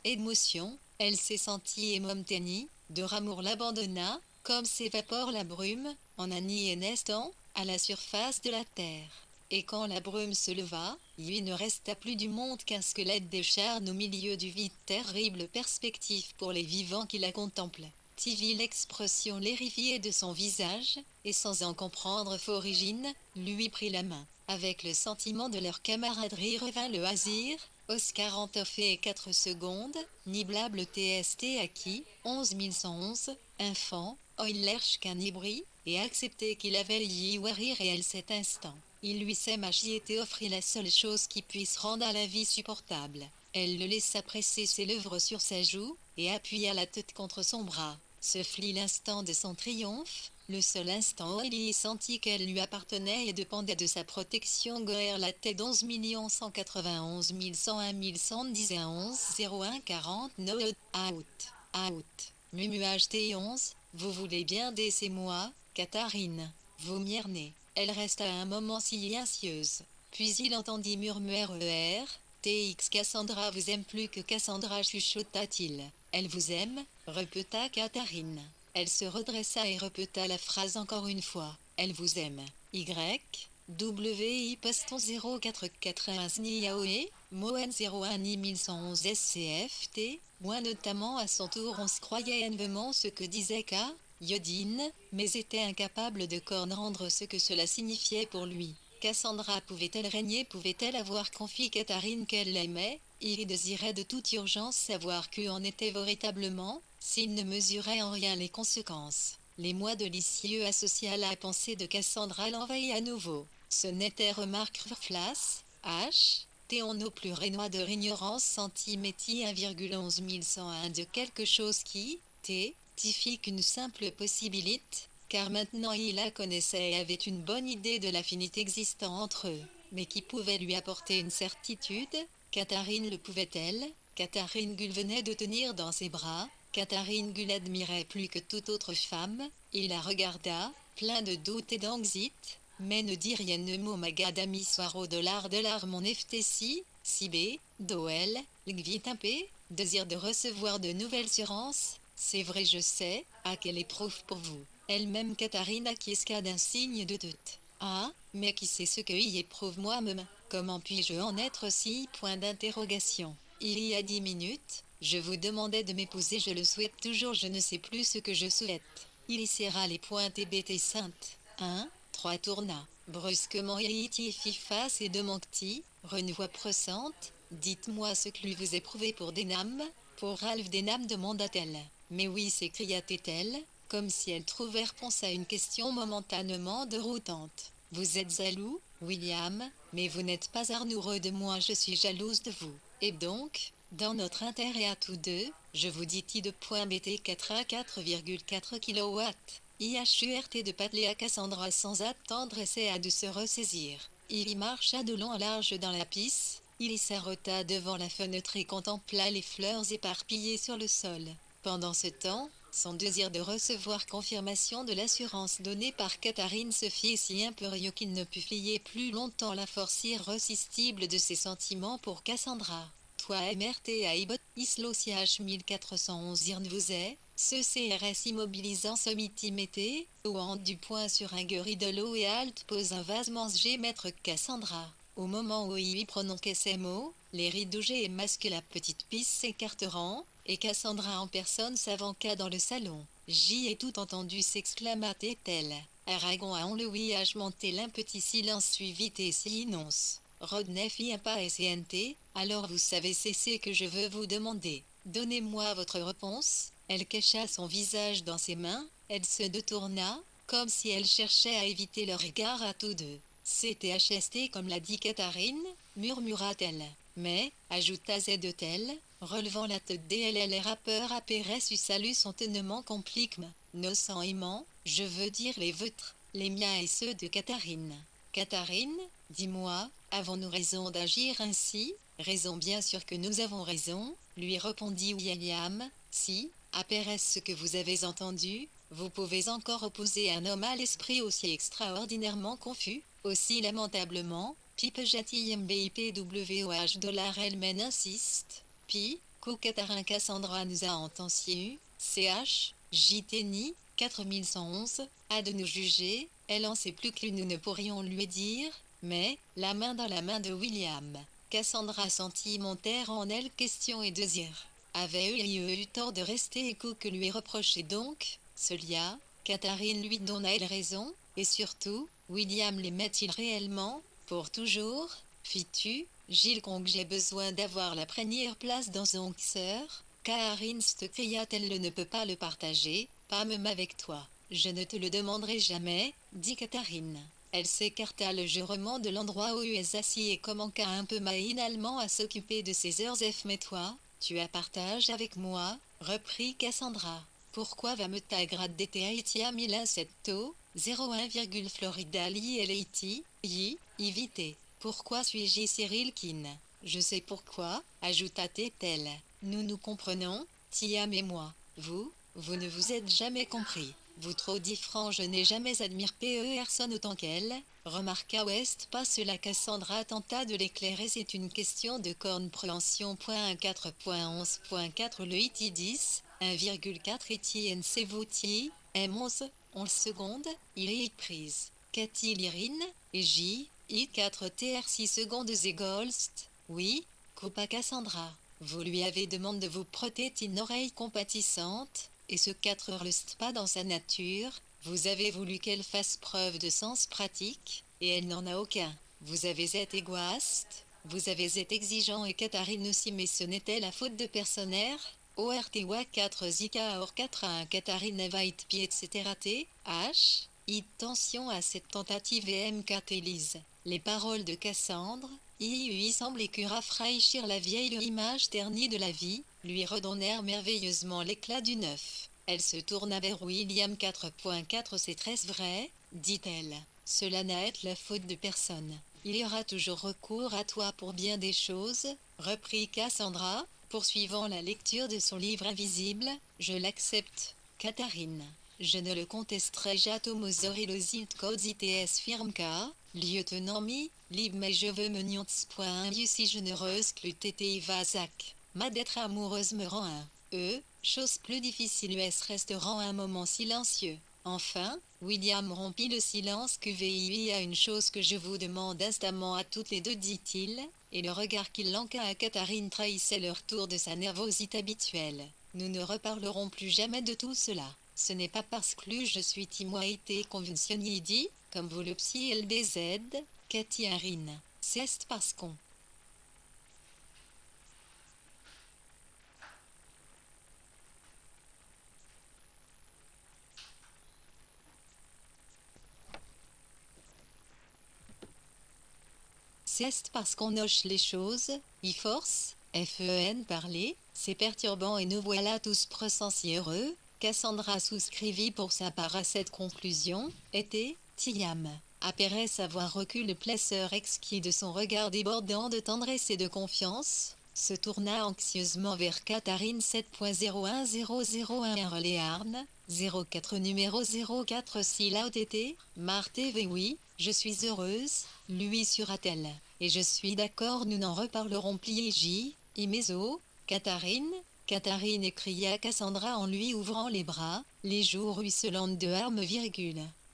A: émotion, elle s'est sentie émontanie, de ramour l'abandonna, comme s'évapore la brume, en un instant, à la surface de la terre. Et quand la brume se leva, il ne resta plus du monde qu'un squelette décharne au milieu du vide terrible perspective pour les vivants qui la contemplaient. Tivy l'expression lérifiée de son visage, et sans en comprendre origine, lui prit la main. Avec le sentiment de leur camaraderie revint le hasir, Oscar en fait 4 secondes, niblable TST acquis, 11111, enfant, Eulerch qu'un hybrid, et accepter qu'il avait y réel cet instant. Il lui s'est machiété offrit la seule chose qui puisse rendre la vie supportable. Elle le laissa presser ses lèvres sur sa joue, et appuya la tête contre son bras. Ce fut l'instant de son triomphe, le seul instant où il sentit qu'elle lui appartenait et dépendait de sa protection. Goer la tête 11 191 101 110 et 11 01 40 no out. Mumuage T11, vous voulez bien laisser moi, Catherine, vous miernez. Elle resta un moment silencieuse. Puis il entendit murmurer TX Cassandra vous aime plus que Cassandra chuchota-t-il. Elle vous aime, répéta Catherine. Elle se redressa et répéta la phrase encore une fois. Elle vous aime. WI Poston 0491 Niaoe, Moen 01 1111 SCFT, moi notamment à son tour on se croyait envement ce que disait K. Yodine, mais était incapable de comprendre ce que cela signifiait pour lui. Cassandra pouvait-elle régner, pouvait-elle avoir confié Catherine qu'elle l'aimait? Il désirait de toute urgence savoir que en était véritablement, s'il ne mesurait en rien les conséquences. Les mois de l'icieux associés à la pensée de Cassandra l'envahit à nouveau. Ce n'était remarque flas, H, Théono plus rénois de l'ignorance centimétie 1,11101 de quelque chose qui, tifie qu'une simple possibilité, car maintenant il la connaissait et avait une bonne idée de l'affinité existant entre eux, mais qui pouvait lui apporter une certitude. Catherine le pouvait-elle? Catherine Gull venait de tenir dans ses bras. Catherine Gull admirait plus que toute autre femme. Il la regarda, plein de doute et d'anxiété, mais ne dit rien. Ne mot magadami soir au dollar mon FTC, CB, Doel, Lgvitapé, désir de recevoir de nouvelles assurances. C'est vrai, je sais, à quelle épreuve pour vous. Elle-même Catherine acquiesça d'un signe de doute. Ah, mais qui sait ce que y éprouve moi-même? Comment puis-je en être si? Point d'interrogation. Il y a 10 minutes, je vous demandais de m'épouser, je le souhaite toujours, je ne sais plus ce que je souhaite. Il y serra les poings TBT sainte. 3 tourna. Brusquement il y fit face et demandit, renvoie pressante, dites-moi ce que vous éprouvez pour Denham. Pour Ralph Denham demanda-t-elle. Mais oui, s'écria-t-elle, comme si elle trouvait réponse à une question momentanément déroutante. Vous êtes jaloux, William, mais vous n'êtes pas amoureux de moi, je suis jalouse de vous. Et donc, dans notre intérêt à tous deux, je vous dis T2.BT 4 à 4,4 kW. IHURT de pateler à Cassandra sans attendre essaya de se ressaisir. Il y marcha de long en large dans la piste. Il y s'arrêta devant la fenêtre et contempla les fleurs éparpillées sur le sol. Pendant ce temps, son désir de recevoir confirmation de l'assurance donnée par Catherine se fit si impérieux qu'il ne put fier plus longtemps la force irrésistible de ses sentiments pour Cassandra. Toi MRT à Ibot, Islo-Siage 1411 Irnvouzet, ce CRS immobilisant sommitimité, ouant du poing sur un guéri de l'eau et halte pose un vasement G maître Cassandra. Au moment où il prononçait ces mots, les rideaux et masque la petite piste s'écarteront, et Cassandra en personne s'avanqua dans le salon. J'y ai tout entendu, s'exclama-t-elle. Aragon a enlouillage monté l'un petit silence suivi et silence. Rodney fit un pas et CNT, alors vous savez c'est ce que je veux vous demander. Donnez-moi votre réponse. Elle cacha son visage dans ses mains, elle se détourna, comme si elle cherchait à éviter le regard à tous deux. C'était HST comme l'a dit Catherine, murmura-t-elle. Mais, ajouta Z-tel, relevant la tête DLL rappeur à Pérez salut son tenement complique. Nos sangs aimants, je veux dire les vôtres, les miens et ceux de Catherine. Catherine, dis-moi, avons-nous raison d'agir ainsi? Raison, bien sûr que nous avons raison, lui répondit William. Si, à Pérez ce que vous avez entendu, vous pouvez encore opposer un homme à l'esprit aussi extraordinairement confus, aussi lamentablement, Pipe Jati MBIPWOH $Elmen insiste, Pi, Co-Catharin Cassandra nous a entendu, CH, JTNI, 4111, à de nous juger, elle en sait plus que nous ne pourrions lui dire, mais, la main dans la main de William, Cassandra sentit monter en elle question et désir. Avait-il eu tort de rester écho que lui reprochait donc, Celia? Catherine lui donna-elle raison, et surtout, William l'aimait-il réellement, pour toujours? Fis-tu, Gilles Kong, j'ai besoin d'avoir la première place dans son sœur, Catherine se cria-t-elle, ne peut pas le partager, pas même avec toi. Je ne te le demanderai jamais, dit Catherine. Elle s'écarta légèrement de l'endroit où elle assis et commença un peu machinalement à s'occuper de ses heures F. Mais toi, tu as partage avec moi, reprit Cassandra. Pourquoi va me tagrad DTA Milan setto, 01, Florida LAT, Ivité. Pourquoi suis-je Cyril Kin? Je sais pourquoi, ajouta-t-elle. Nous comprenons, Tiam et moi. Vous ne vous êtes jamais compris. Vous trop différents, je n'ai jamais admiré personne autant qu'elle, remarqua West. Pas cela. Cassandra tenta de l'éclairer. C'est une question de compréhension. 1.4.11.4 Le IT 10, 1,4 Etienne Sevouti, M11, 11 secondes, il est prise. Cathy Lyrine, et J, I4 TR 6 secondes et Golst, oui, coupa Cassandra. Vous lui avez demandé de vous prêter une oreille compatissante, et ce 4 heures le pas dans sa nature, vous avez voulu qu'elle fasse preuve de sens pratique, et elle n'en a aucun. Vous avez été égoïste, vous avez été exigeant et Katharine aussi, mais ce n'était la faute de personnaire. ORTWA 4 Zika or 4 1 Katharine White P etc. T, H, I. Tension à cette tentative et MK Élise. Les paroles de Cassandre, IUI semblait que rafraîchir la vieille image ternie de la vie, lui redonnèrent merveilleusement l'éclat du neuf. Elle se tourna vers William 4.4 C'est très vrai, dit-elle. Cela n'a été la faute de personne. Il y aura toujours recours à toi pour bien des choses, reprit Cassandra, poursuivant la lecture de son livre invisible. Je l'accepte, Katharine. Je ne le contesterai jamais. Codes ITS firmka, lieutenant mi, libre mais je veux me nuance. Si généreuse que TT Vazac. Ma d'être amoureuse me rend chose plus difficile. US resteront un moment silencieux. Enfin, William rompit le silence. QVI a une chose que je vous demande instamment à toutes les deux, dit-il, et le regard qu'il lança à Katharine trahissait leur tour de sa nervosité habituelle. Nous ne reparlerons plus jamais de tout cela. Ce n'est pas parce que je suis timoité conventionné dit, comme vous le psy LDZ, Cathy Harine. C'est parce qu'on. C'est parce qu'on hoche les choses, force, FEN parler, c'est perturbant et nous voilà tous pressentis heureux. Cassandra souscrivit pour sa part à cette conclusion, était, Tiam. Apparaît savoir recul le placeur exquis de son regard débordant de tendresse et de confiance, se tourna anxieusement vers Katharine 7.01001 Relais Arne, 04 numéro 04 Sila OTT, Marthe oui, je suis heureuse, lui sura-t-elle. Et je suis d'accord, nous n'en reparlerons plus. J. Imezo, Katharine, écria Cassandra en lui ouvrant les bras, les joues ruisselantes de larmes,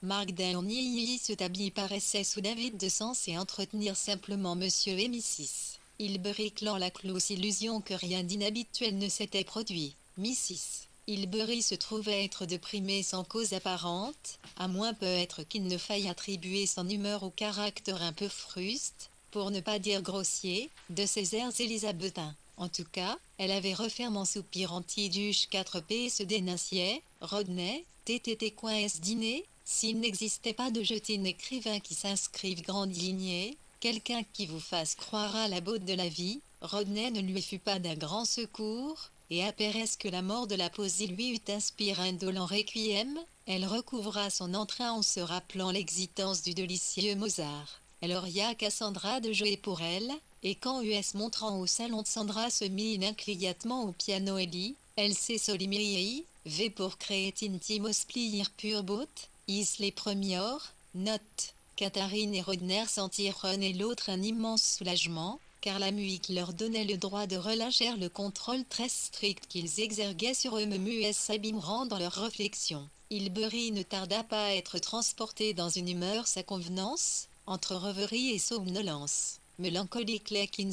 A: Mark Downey se tablit paraissait soudain vide de sens et entretenir simplement Monsieur et Mrs. Hilbery-clan la close illusion que rien d'inhabituel ne s'était produit. Mrs. Hilbery se trouvait être déprimé sans cause apparente, à moins peut-être qu'il ne faille attribuer son humeur au caractère un peu fruste, pour ne pas dire grossier, de ses airs élisabétains. En tout cas, elle avait refermé en soupirant Tiduche 4P et se dénonciait, Rodney, TTT coin S dîner, s'il n'existait pas de jeune écrivain qui s'inscrive grande lignée, quelqu'un qui vous fasse croire à la beauté de la vie, Rodney ne lui fut pas d'un grand secours, et après que la mort de la poésie lui eut inspiré un dolent requiem, elle recouvra son entrain en se rappelant l'existence du délicieux Mozart. Elle oria Cassandra de jouer pour elle, et quand US montrant au salon de Sandra se mit incliatement au piano et dit, elle s'est solimii, V pour créer intimos plier pur bout, is les premières, note. Katharine et Rodner sentirent l'un et l'autre un immense soulagement, car la musique leur donnait le droit de relâcher le contrôle très strict qu'ils exerguaient sur eux-mêmes s'abîmerant dans leurs réflexions. Hilbery ne tarda pas à être transporté dans une humeur sa convenance, entre rêverie et somnolence. Mélancolique Lekin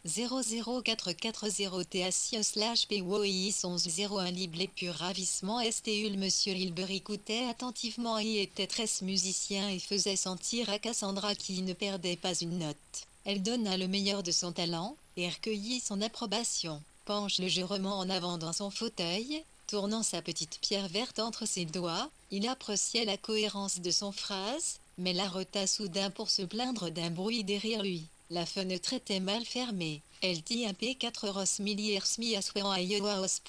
A: 00440 TACIO/PWI 1101 Libre les purs ravissements STUL Monsieur Hilbery écoutait attentivement et était très musicien et faisait sentir à Cassandra qui ne perdait pas une note. Elle donna le meilleur de son talent, et recueillit son approbation. Penche légèrement en avant dans son fauteuil, tournant sa petite pierre verte entre ses doigts, il appréciait la cohérence de son phrase, mais l'arrêta soudain pour se plaindre d'un bruit derrière lui. La fenêtre était mal fermée. Elle dit un P4 Ross milliers mi à Iowa os.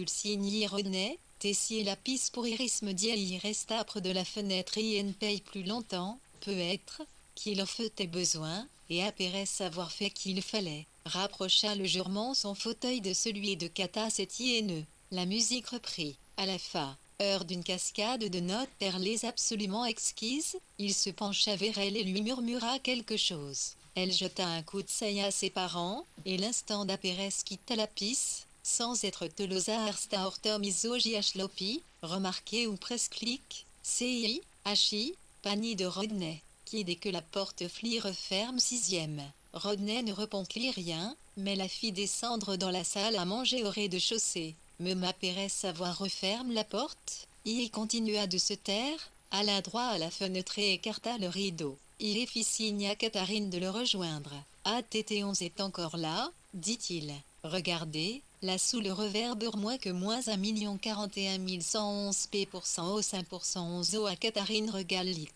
A: Signé René, Tessier la pisse pour Iris me dit il resta près de la fenêtre et ne paye plus longtemps, peut-être, qu'il en faisait besoin, et après savoir fait qu'il fallait, rapprocha légèrement son fauteuil de celui de Kata Setienne. La musique reprit, à la fin. Heure d'une cascade de notes perlées absolument exquises, il se pencha vers elle et lui murmura quelque chose. Elle jeta un coup de saille à ses parents, et l'instant d'après quitta la piste, sans être telosa arsta ortom isogiachlopi, remarqué ou presque clic, ci, hachi, panier de Rodney, qui dès que la porte flit referme sixième. Rodney ne répondit rien, mais la fit descendre dans la salle à manger au rez-de-chaussée. Me m'appairait savoir referme la porte. Il continua de se taire, alla droit à la fenêtre et écarta le rideau. Il fit signe à Catherine de le rejoindre. ATT11 est encore là, dit-il. Regardez, là sous le reverbère moins que moins 1 041 111 p pour 100 au 5% 11 à Catherine regalit.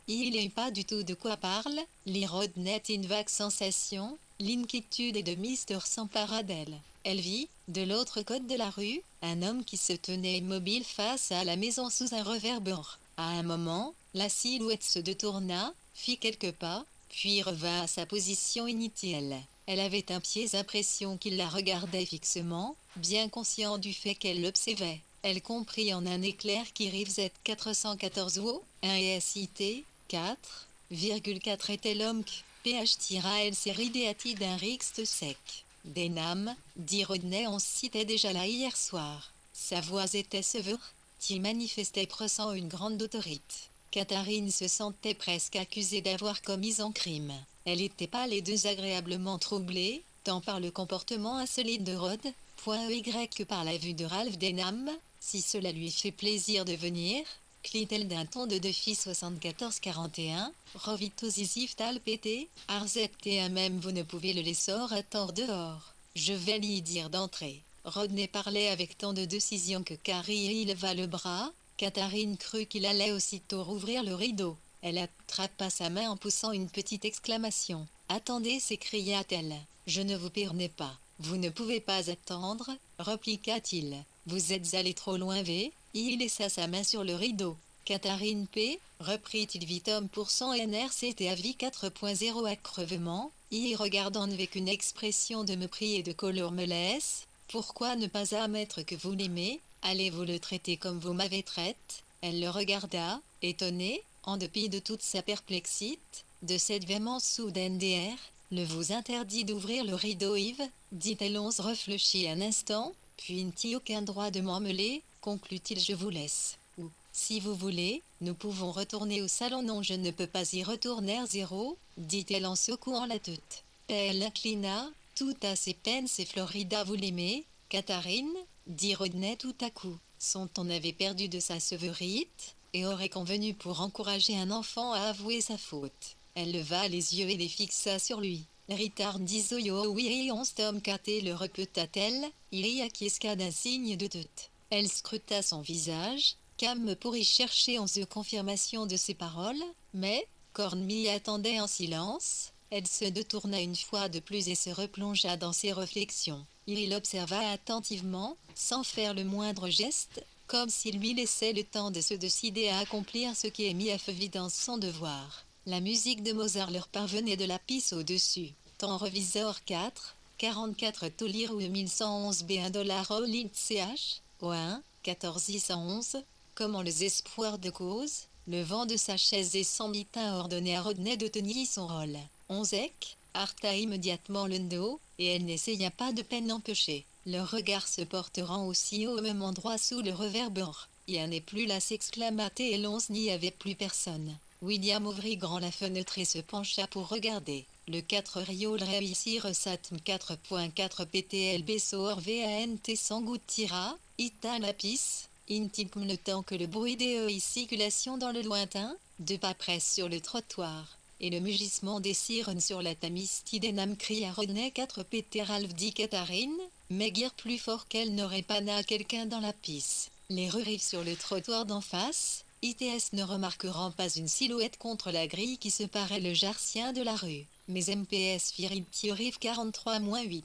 A: Il n'est pas du tout de quoi parle, Rodney une vague sensation, l'inquiétude et de mystère s'empara d'elle. Elle vit, de l'autre côté de la rue, un homme qui se tenait immobile face à la maison sous un reverbère. À un moment, la silhouette se détourna, fit quelques pas, puis revint à sa position initiale. Elle avait un pied impression qu'il la regardait fixement, bien conscient du fait qu'elle l'observait. Elle comprit en un éclair qu'Iriv 414 ou 1 SIT 4,4 était l'homme que PH tira elle séridéati d'un rixte sec. Denham, dit Rodney, on citait déjà là hier soir. Sa voix était sévère, qui manifestait pressant une grande autorité. Catherine se sentait presque accusée d'avoir commis un crime. Elle était pâle et désagréablement troublée, tant par le comportement insolite de Rod, .y que par la vue de Ralph Denham. Si cela lui fait plaisir de venir, clit-elle d'un ton de défi 74-41, Rovitosisif tal pt, Arzet même vous ne pouvez le laisser attendre dehors. Je vais lui dire d'entrer. Rodney parlait avec tant de décision que Carrie leva le bras. Catherine crut qu'il allait aussitôt rouvrir le rideau. Elle attrapa sa main en poussant une petite exclamation. Attendez, s'écria-t-elle. Je ne vous permets pas. Vous ne pouvez pas attendre, répliqua-t-il. Vous êtes allé trop loin, V. Il laissa sa main sur le rideau. Catherine P. reprit-il vite homme pour son NRCT à vie 4.0 à crevement, y regardant avec une expression de mépris et de colère me laisse. Pourquoi ne pas admettre que vous l'aimez? Allez-vous le traiter comme vous m'avez traité? Elle le regarda, étonnée, en dépit de toute sa perplexité, de cette véhémence soudaine d'air. Ne vous interdit d'ouvrir le rideau, Yves, dit-elle. On se réfléchit un instant, puis n'a aucun droit de m'emmeler, conclut-il. Je vous laisse. Ou, si vous voulez, nous pouvons retourner au salon. Non, je ne peux pas y retourner. Zéro, dit-elle en secouant la tête. Elle inclina, tout à ses peines. C'est Florida, vous l'aimez, Catherine, dit Rodney tout à coup. Son ton avait perdu de sa sévérité, et aurait convenu pour encourager un enfant à avouer sa faute. Elle leva les yeux et les fixa sur lui. Ritard disoyo oui et on stom katé le répéta-t-elle, il y acquiesca d'un signe de tête. Elle scruta son visage, comme pour y chercher onze confirmation de ses paroles, mais, Corn m'y attendait en silence. Elle se détourna une fois de plus et se replongea dans ses réflexions. Il l'observa attentivement, sans faire le moindre geste, comme s'il lui laissait le temps de se décider à accomplir ce qui est mis à évidence son devoir. La musique de Mozart leur parvenait de la piste au-dessus. Temps revisor 4, 44 Tolir ou 1111 B 1 $ au lit CH, au 1, 1411. Comment les espoirs de cause, le vent de sa chaise et son mitin ordonnait à Rodney de tenir son rôle. Onzek, arta immédiatement le dos, et elle n'essaya pas de peine empêcher. Leurs regards se porteront aussi au même endroit sous le reverbère. Il n'y en plus là, s'exclama-t-elle, et l'once n'y avait plus personne. William ouvrit grand la fenêtre et se pencha pour regarder. Le 4 Riol réussir Satm 4.4 PTLB Soor VANT s'engloutira, Ita Lapis, Intim le temps que le bruit des circulations dans le lointain, de pas presse sur le trottoir, et le mugissement des sirènes sur la Tamise Tidenham cria Rodney 4 PT Ralph dit Catherine, mais guère plus fort qu'elle n'aurait pas na quelqu'un dans la piste. Les rues rivent sur le trottoir d'en face. ITS ne remarqueront pas une silhouette contre la grille qui séparait le jarcien de la rue. Mais MPS firent Rive 43-8.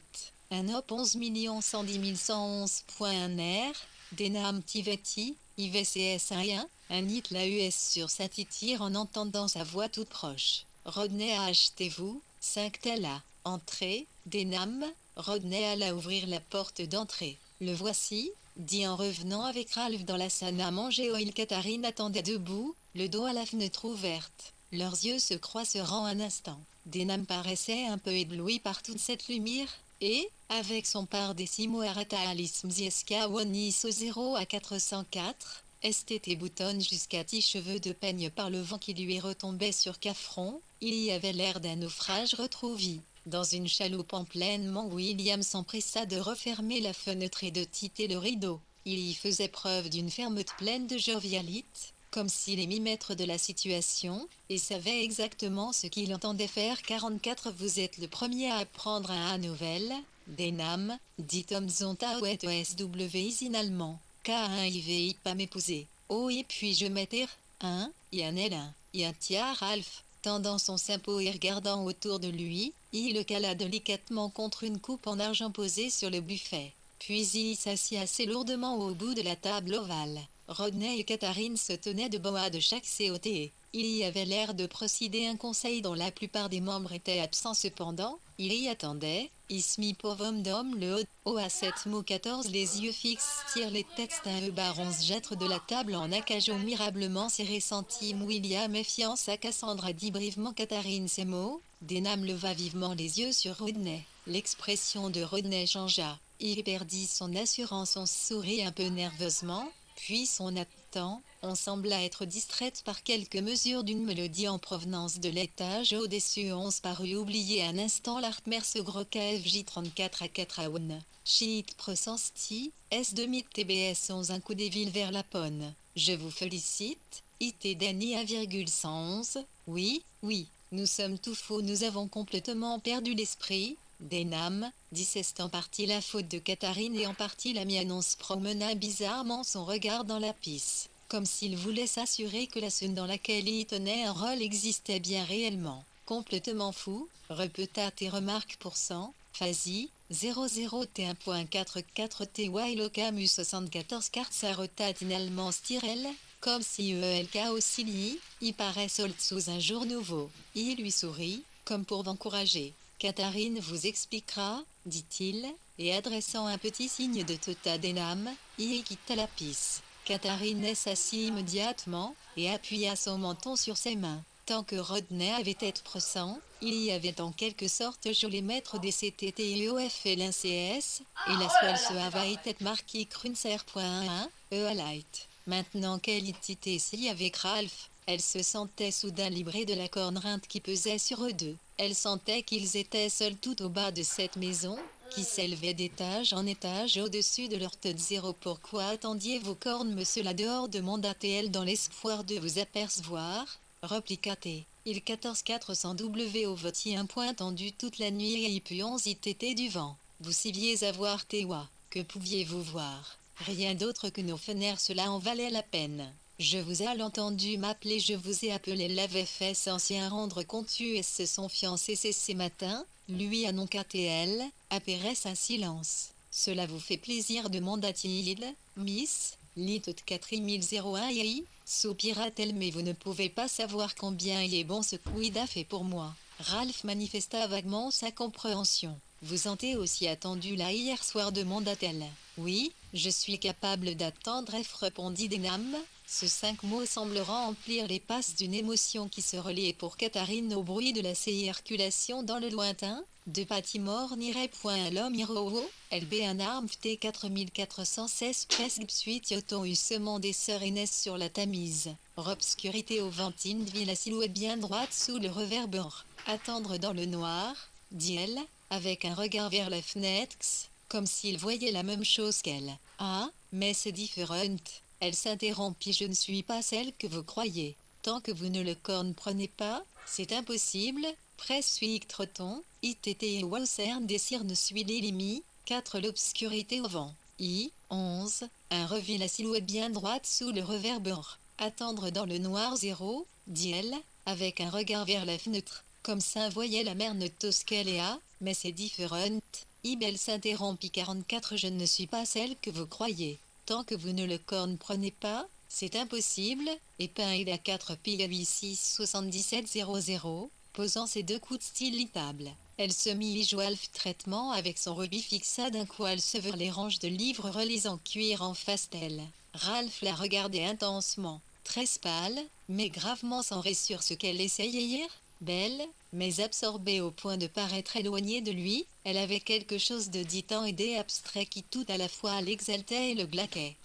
A: Un op 11 110 111.1 R, Denam Tiveti, IVCS1, un hit la US sur sa titire en entendant sa voix toute proche. Rodney achetez-vous, 5 Tella. Entrée, Denam, Rodney alla ouvrir la porte d'entrée. Le voici, dit en revenant avec Ralph dans la salle à manger où Catherine attendait debout, le dos à la fenêtre ouverte. Leurs yeux se croiseront un instant. Denam paraissait un peu ébloui par toute cette lumière, et, avec son pardécimo arrêta Alice Mzieska Wonis au 0 à 404, STT boutonne jusqu'à 10 cheveux de peigne par le vent qui lui retombait sur Cafron, il y avait l'air d'un naufrage retrouvé. Dans une chaloupe en pleine mer, William s'empressa de refermer la fenêtre et de tirer le rideau. Il y faisait preuve d'une fermeté pleine de jovialité, comme s'il aimait maître de la situation, et savait exactement ce qu'il entendait faire. 44 Vous êtes le premier à apprendre à nouvelle, Denam, dit Tom Zonta OSW in allemand. K1 IVI pas m'épouser. Oh et puis je m'étais, hein, Yann L1, Yann tia Ralph, tendant son simpo et regardant autour de lui, il le cala délicatement contre une coupe en argent posée sur le buffet. Puis il s'assit assez lourdement au bout de la table ovale. Rodney et Catherine se tenaient de bois de chaque côté. Il y avait l'air de procéder un conseil dont la plupart des membres étaient absents cependant. Il y attendait. Ismi pauvre homme le haut à 7 mots 14 les yeux fixes tire les textes un baron jette de la table en accageant mirablement serré centime William méfiance à Cassandra dit brièvement Catherine ces mots. Denam leva vivement les yeux sur Rodney. L'expression de Rodney changea. Il perdit son assurance on sourit un peu nerveusement. Puis son attend, on sembla être distraite par quelques mesures d'une mélodie en provenance de l'étage au-dessus. On se parut oublier un instant l'artmerce gros KFJ34 à 4 à 1. Chiit Prosensti, S2000 TBS 11 un coup des villes vers la Ponne. Je vous félicite, IT Danny 1,111. Oui, nous sommes tout faux, nous avons complètement perdu l'esprit. Denam, dit c'est en partie la faute de Catherine et en partie la mienne. On se promena bizarrement son regard dans la pisse, comme s'il voulait s'assurer que la scène dans laquelle il tenait un rôle existait bien réellement. Complètement fou, répéta tes remarques pour cent, Fazi, 00T1.44 TY Locamus 74 carte Sarotat in allemand Styrel, comme si ELK Oscilli, il paraît sold sous un jour nouveau. Il lui sourit, comme pour l'encourager. Catherine vous expliquera, dit-il, et adressant un petit signe de tête à Denam, il quitta la pisse. Catherine s'assit immédiatement, et appuya son menton sur ses mains. Tant que Rodney avait été pressant, il y avait en quelque sorte joué les maîtres des CTTIOF et l'NCS, et la seule se avait été marquée Krunzer.1, light. Maintenant qu'elle était ici avec Ralph, elle se sentait soudain librée de la cornerinte qui pesait sur eux deux. Elle sentait qu'ils étaient seuls tout au bas de cette maison, qui s'élevait d'étage en étage au-dessus de leur tête. Zéro. Pourquoi attendiez-vous cornes monsieur là dehors demanda-t-elle dans l'espoir de vous apercevoir, repliqua-t-elle. Il 14 400 W au votier un point tendu toute la nuit et puis 11 ITT du vent. Vous saviez avoir Tewa, que pouviez-vous voir? Rien d'autre que nos fenêtres, cela en valait la peine. Je vous ai entendu m'appeler, je vous ai appelé, l'avait fait sans s'y rendre compte. Et son fiancé ces matins, lui annonça-t-elle, apparaît un silence. Cela vous fait plaisir demanda-t-il, Miss, lit 4001 I, soupira-t-elle, mais vous ne pouvez pas savoir combien il est bon ce quid a fait pour moi. Ralph manifesta vaguement sa compréhension. Vous en êtes aussi attendu là hier soir demanda-t-elle. Oui, je suis capable d'attendre, répondit Denam. Ce 5 mots semblent remplir les passes d'une émotion qui se reliait pour Catherine au bruit de la circulation dans le lointain. De Pattimore n'irait point à l'homme Iroho, LB un arme T 4416 presque suite yoton hussement des sœurs Inès sur la Tamise. Obscurité au ventine vit la silhouette bien droite sous le réverbère. Attendre dans le noir, dit-elle, avec un regard vers la fenêtre, comme s'il voyait la même chose qu'elle. Ah, mais c'est différent. Elle s'interrompit. Je ne suis pas celle que vous croyez. Tant que vous ne le comprenez pas, c'est impossible. Pressuictre-t-on, ITT et Walcern désir ne suit les limites. 4 L'obscurité au vent. 11 Un revit la silhouette bien droite sous le réverbère. Attendre dans le noir 0, dit-elle, avec un regard vers la fenêtre, comme ça voyait la mère Toscaléa, mais c'est différent. Ibel s'interrompit 44 Je ne suis pas celle que vous croyez. Tant que vous ne le comprenez pas, c'est impossible. Et peint il a 4 pile 86 77 00, posant ses 2 coups de style table. Elle se mit y joie le traitement avec son rubis fixa d'un coup elle se vers les ranges de livres relis en cuir en fastel. Ralph la regardait intensement, très pâle, mais gravement centrée sur ce qu'elle essayait hier. Belle, mais absorbée au point de paraître éloignée de lui, elle avait quelque chose de distant et d'abstrait qui tout à la fois l'exaltait et le glaquait.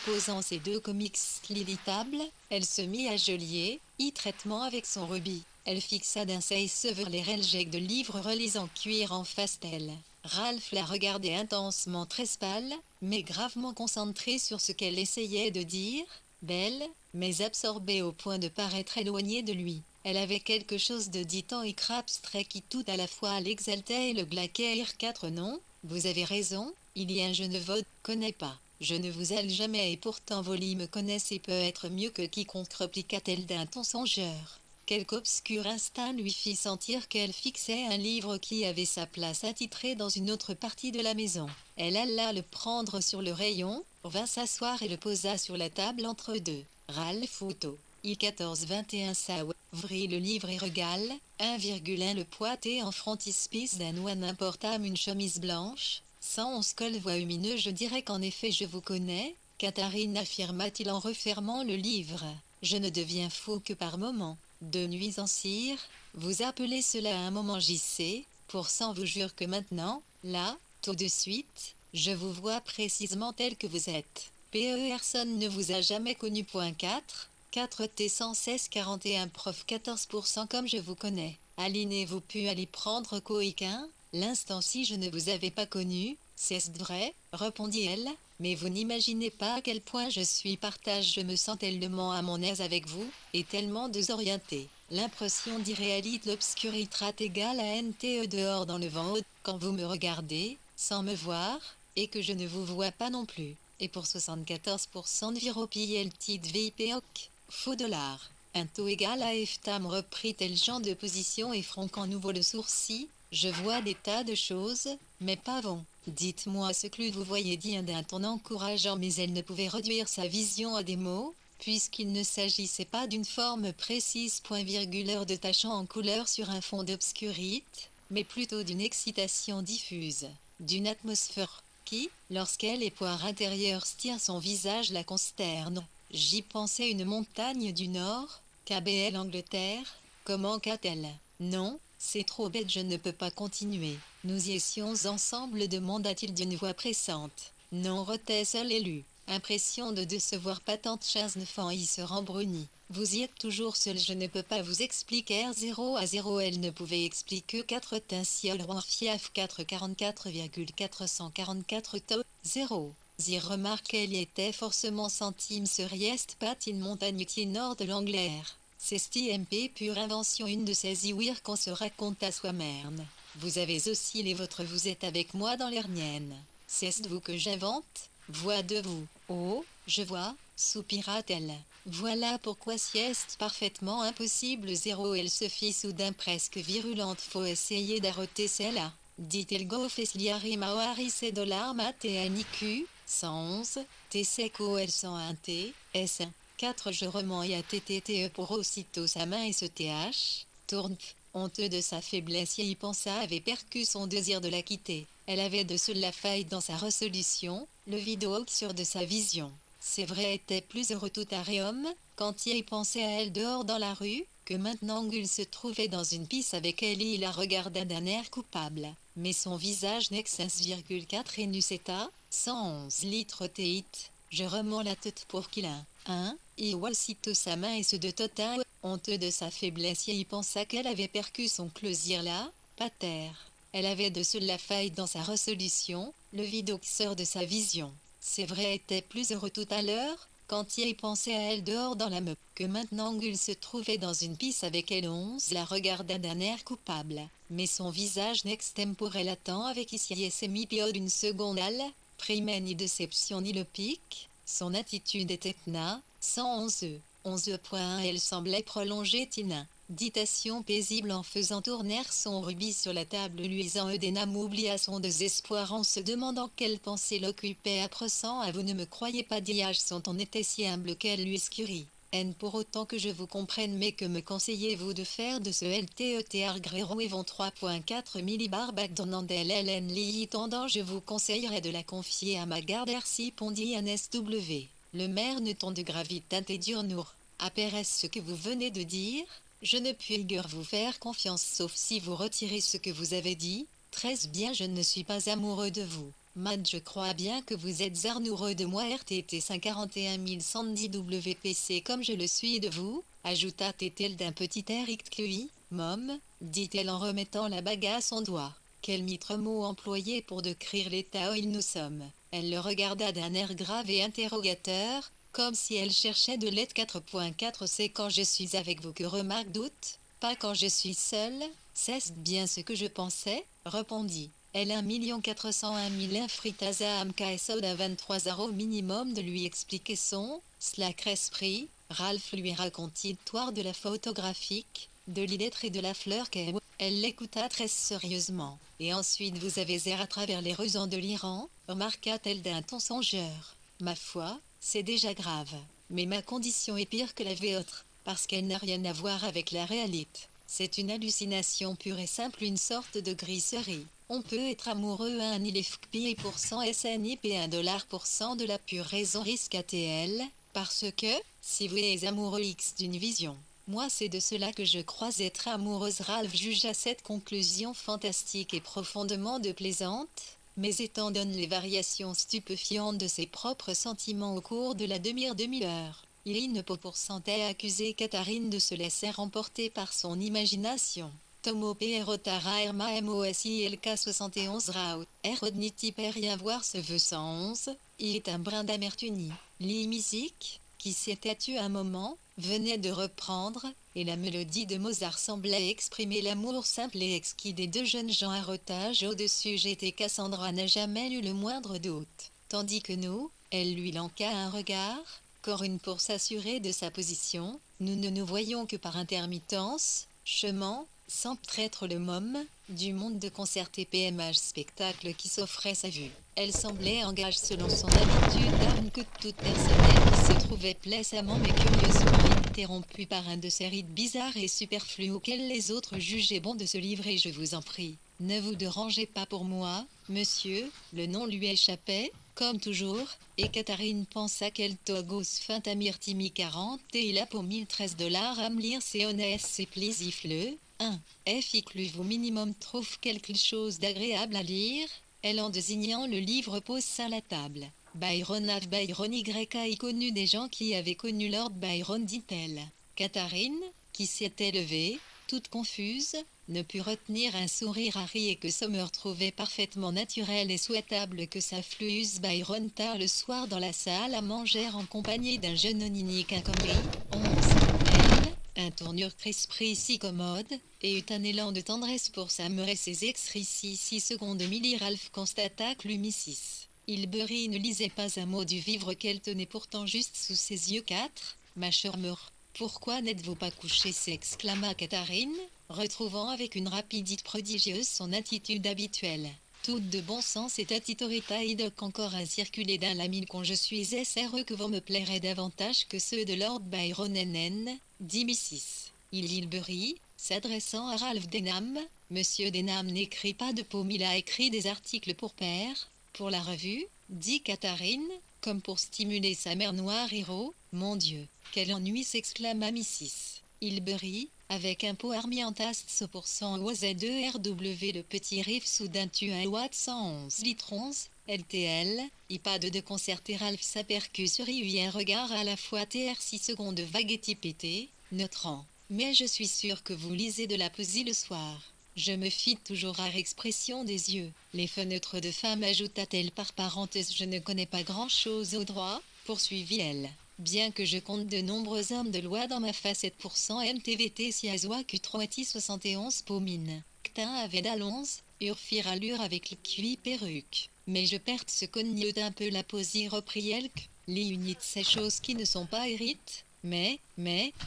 A: Posant ses 2 comics slilitables, elle se mit à geôlier, y traitement avec son rubis. Elle fixa d'un se vers les relgecs de livres relis en cuir en fastel. Ralph la regardait intensement très pâle, mais gravement concentrée sur ce qu'elle essayait de dire. Belle, mais absorbée au point de paraître éloignée de lui. Elle avait quelque chose de distant et abstrait qui tout à la fois l'exaltait et le glaquait. 4 Non, vous avez raison, il y a un je ne vous connais pas. Je ne vous aime jamais et pourtant vos lits me connaissent et peut être mieux que quiconque, répliqua-t-elle d'un ton songeur. Quelque obscur instinct lui fit sentir qu'elle fixait un livre qui avait sa place attitrée dans une autre partie de la maison. Elle alla le prendre sur le rayon, vint s'asseoir et le posa sur la table entre deux. Ralph Otto, I-14-21 Saw, ouvrit le livre et regale, 1,1 le poité en frontispice d'un oine importame une chemise blanche, 111 col voix lumineux. Je dirais qu'en effet je vous connais, Catherine affirma-t-il en refermant le livre. Je ne deviens fou que par moments. De nuisance, sire, vous appelez cela un moment JC, pour cent vous jure que maintenant, là, tout de suite, je vous vois précisément tel que vous êtes. Personne ne vous a jamais connu. 4T 116 41 prof 14% comme je vous connais. Alignez-vous pu aller prendre coïquin, l'instant si je ne vous avais pas connu, c'est vrai, répondit-elle, mais vous n'imaginez pas à quel point je suis partage, je me sens tellement à mon aise avec vous, et tellement désorientée. L'impression d'irréalité l'obscuritrate égale à NTE dehors dans le vent quand vous me regardez, sans me voir, et que je ne vous vois pas non plus. Et pour 74% de viropille petite VIPOC, faux dollar. Un taux égal à FTAM, reprit-elle genre de position et fronçant nouveau le sourcil. Je vois des tas de choses, mais pas bon. Dites-moi ce que vous voyez, dit d'un ton encourageant, mais elle ne pouvait réduire sa vision à des mots, puisqu'il ne s'agissait pas d'une forme précise point virgule détachant en couleur sur un fond d'obscurité, mais plutôt d'une excitation diffuse, d'une atmosphère qui, lorsqu'elle est poire intérieure tient son visage la consterne. J'y pensais, une montagne du Nord, KBL Angleterre, comment qu'a-t-elle? Non, c'est trop bête, je ne peux pas continuer. Nous y étions ensemble, demanda-t-il d'une voix pressante. Non, retait seul élu. Impression de décevoir patente, Chasnefant y se rembrunit. Vous y êtes toujours seul, je ne peux pas vous expliquer. 0 à 0, elle ne pouvait expliquer 4 Tinsiol Roi Fiaf 444,444 to 0. Zir remarque qu'elle y était forcément centime serieste patine montagne nord de l'Angleterre. C'est MP pure invention, une de ces iwir qu'on se raconte à soi-même. Vous avez aussi les vôtres, vous êtes avec moi dans l'hernienne. C'est vous que j'invente? Voix de vous. Oh, je vois, soupira-t-elle. Voilà pourquoi sieste parfaitement impossible. 0 Elle se fit soudain presque virulente. Faut essayer d'arrêter celle-là, dit-elle. Go Fesliari Maoari c'est dollar mat et anicu, 111, T seco L 101 T, S1, 4 je remens et à TTTE pour aussitôt sa main et ce TH, tourne, honteux de sa faiblesse, y pensa, avait percu son désir de la quitter. Elle avait de seule la faille dans sa résolution, le vidéo sur de sa vision. C'est vrai, était plus heureux tout homme, quand il pensait à elle dehors dans la rue, que maintenant qu'il se trouvait dans une piste avec elle, il la regarda d'un air coupable. Mais son visage n'ex-1,4 et nuceta, 111 litres théite. Je remens la tête pour qu'il a il voit aussitôt sa main et ce de total, honteux de sa faiblesse, y pensa qu'elle avait percu son closier là, pas terre. Elle avait de seule la faille dans sa résolution, le vide qui sort de sa vision. C'est vrai, était plus heureux tout à l'heure, quand il pensait à elle dehors dans la meute, que maintenant qu'il se trouvait dans une piste avec elle. 11 la regarda d'un air coupable, mais son visage n'extemporel attend avec ici et semi-pio d'une seconde primaire ni déception ni le pic, son attitude était tena, 111 11.1 elle semblait prolonger Tina. Ditation paisible en faisant tourner son rubis sur la table luisant. Edenam oublia son désespoir en se demandant quelle pensée l'occupait âprement. À vous ne me croyez pas, dis-je, son ton était si humble qu'elle lui escurit. N pour autant que je vous comprenne, mais que me conseillez-vous de faire de ce LTETR Gréron Evon 3.4 millibarbac donnandel LN Li tendant? Je vous conseillerais de la confier à ma garde, RC pondit un SW. Le maire ne ton de gravité d'urnour. Apparaît ce que vous venez de dire? Je ne puis guère vous faire confiance sauf si vous retirez ce que vous avez dit. Très bien, je ne suis pas amoureux de vous. Mad, je crois bien que vous êtes amoureux de moi. RTT 541110 WPC comme je le suis de vous, ajouta-t-elle d'un petit air excluit. Mom, dit-elle en remettant la bague à son doigt. Quel mitre mot employé pour décrire l'état où nous sommes. Elle le regarda d'un air grave et interrogateur, comme si elle cherchait de l'aide. 4.4 C'est quand je suis avec vous que remarque doute, pas quand je suis seule. C'est bien ce que je pensais, répondit. Elle 1 401 000 Fritaza Amka Soda 23 € minimum de lui expliquer son slack esprit. Ralph lui racontit l'histoire de la photographique, de l'illettre et de la fleur qu'elle. Elle l'écouta très sérieusement. Et ensuite vous avez erré à travers les rues de l'Iran, remarqua-t-elle d'un ton songeur. Ma foi, c'est déjà grave. Mais ma condition est pire que la vôtre, parce qu'elle n'a rien à voir avec la réalité. C'est une hallucination pure et simple, une sorte de grisserie. On peut être amoureux à un ILFP% SNIP et $% de la pure raison risque ATL, parce que, si vous êtes amoureux X d'une vision, moi c'est de cela que je crois être amoureuse. Ralph jugea cette conclusion fantastique et profondément plaisante, mais étant donné les variations stupéfiantes de ses propres sentiments au cours de la demi-heure, il ne peut pourcentage accuser Catherine de se laisser remporter par son imagination. Tomo P.R.O.Tara Erma MOSILK 71 Raout. Rodniti rien voir ce vœu 111, il est un brin d'amertume. Lee Music, qui s'était tu un moment, venait de reprendre, et la mélodie de Mozart semblait exprimer l'amour simple et exquis des deux jeunes gens à rotage au-dessus. J'étais Cassandra n'a jamais eu le moindre doute. Tandis que nous, elle lui lança un regard, Corinne pour s'assurer de sa position, nous ne nous voyons que par intermittence, chemin, sans être le môme, du monde de concert et PMH spectacle qui s'offrait sa vue. Elle semblait engagée selon son habitude d'arme que toute personne qui se trouvait plaisamment mais curieusement interrompue par un de ces rites bizarres et superflus auxquels les autres jugeaient bon de se livrer. Je vous en prie, ne vous dérangez pas pour moi, monsieur, le nom lui échappait, comme toujours, et Catherine pensa qu'elle togos fin Amir Timi 40 et il a pour $1013 à me lire c'est honnête c'est plaisifle. 1. Vous minimum trouve quelque chose d'agréable à lire, elle en désignant le livre pose ça la table. Byron F. Byron Y. connu des gens qui avaient connu Lord Byron, dit-elle. Catherine, qui s'était levée, toute confuse, ne put retenir un sourire et que Sommer trouvait parfaitement naturel et souhaitable que sa fluuse Byron tard le soir dans la salle à manger en compagnie d'un jeune oninique inconnu. 11. Un tournure esprit si commode, et eut un élan de tendresse pour s'ameurer ses extrici 6 secondes. Milly Ralph constata que Mrs. Hilbery ne lisait pas un mot du livre qu'elle tenait pourtant juste sous ses yeux. 4. Ma chère mère, pourquoi n'êtes-vous pas couchée s'exclama Catherine, retrouvant avec une rapidité prodigieuse son attitude habituelle. Toute de bon sens et attitude idoc encore à circuler d'un lami quand je suis SRE que vous me plairez davantage que ceux de Lord Byron NN, dit Mrs. Hilbery, s'adressant à Ralph Denham. Monsieur Denham n'écrit pas de pomme, il a écrit des articles pour père, pour la revue, dit Catherine, comme pour stimuler sa mère noire héros. Mon Dieu, quel ennui s'exclama Mrs. Hilbery, avec un pot armi en taste %% OZ2RW. Le petit riff soudain tue un watt 111 litrons, LTL, IPAD de concerter. Ralph s'aperçut sur lui un regard à la fois TR 6 secondes vague et typété, notrant. Mais je suis sûr que vous lisez de la poésie le soir. Je me fie toujours à l'expression des yeux. Les fenêtres de femme, ajouta-t-elle par parenthèse. Je ne connais pas grand-chose au droit, poursuivit-elle. Bien que je compte de nombreux hommes de loi dans ma facette % MTVT Siazois Q3T 71 Pomine. Ctin avait d'allonce, urfir allure avec le QI perruque. Mais je perds ce cognote un peu la poésie, reprit Elk. Les unités ces choses qui ne sont pas hérites. Mais,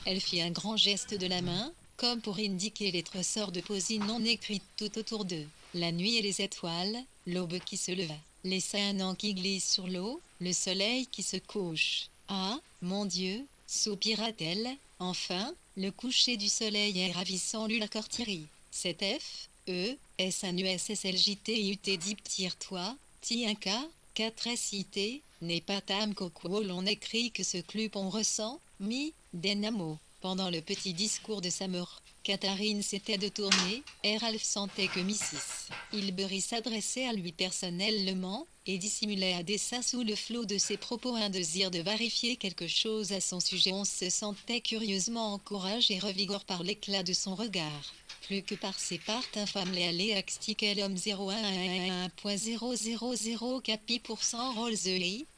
A: elle fit un grand geste de la main, comme pour indiquer les trésors de poésie non écrite tout autour d'eux. La nuit et les étoiles, l'aube qui se leva, les saints qui glissent sur l'eau, le soleil qui se couche. Ah, mon Dieu, soupira-t-elle, enfin, le coucher du soleil est ravissant, lut la Cortillerie. C'est F, E, S, N, U, S, S, L, J, T, U, T, dip, tire-toi, Tienka, 4 S, I, T, n'est pas tam coco, l'on écrit que ce club on ressent, mi, denamo. Pendant le petit discours de sa mort, Catherine s'était détournée, et Ralph sentait que Mrs. Hilbery s'adressait à lui personnellement, et dissimulait à dessein sous le flot de ses propos un désir de vérifier quelque chose à son sujet. On se sentait curieusement encouragé et revigoré par l'éclat de son regard. Plus que par ses parts infâmes les Aléaxtiquel homme 0,1,000,4% Rolls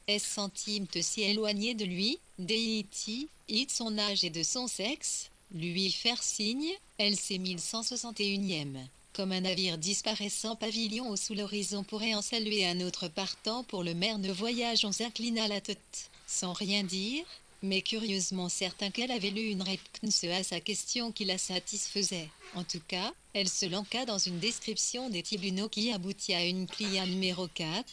A: S centime si éloigné de lui, DIT, it son âge et de son sexe, lui faire signe, LC 1161e. Comme un navire disparaissant pavillon sous l'horizon pourrait en saluer un autre partant pour le merne voyage, on s'inclina la tête, sans rien dire, mais curieusement certain qu'elle avait lu une réponse à sa question qui la satisfaisait. En tout cas, elle se lança dans une description des tribunaux qui aboutit à une clia numéro 4,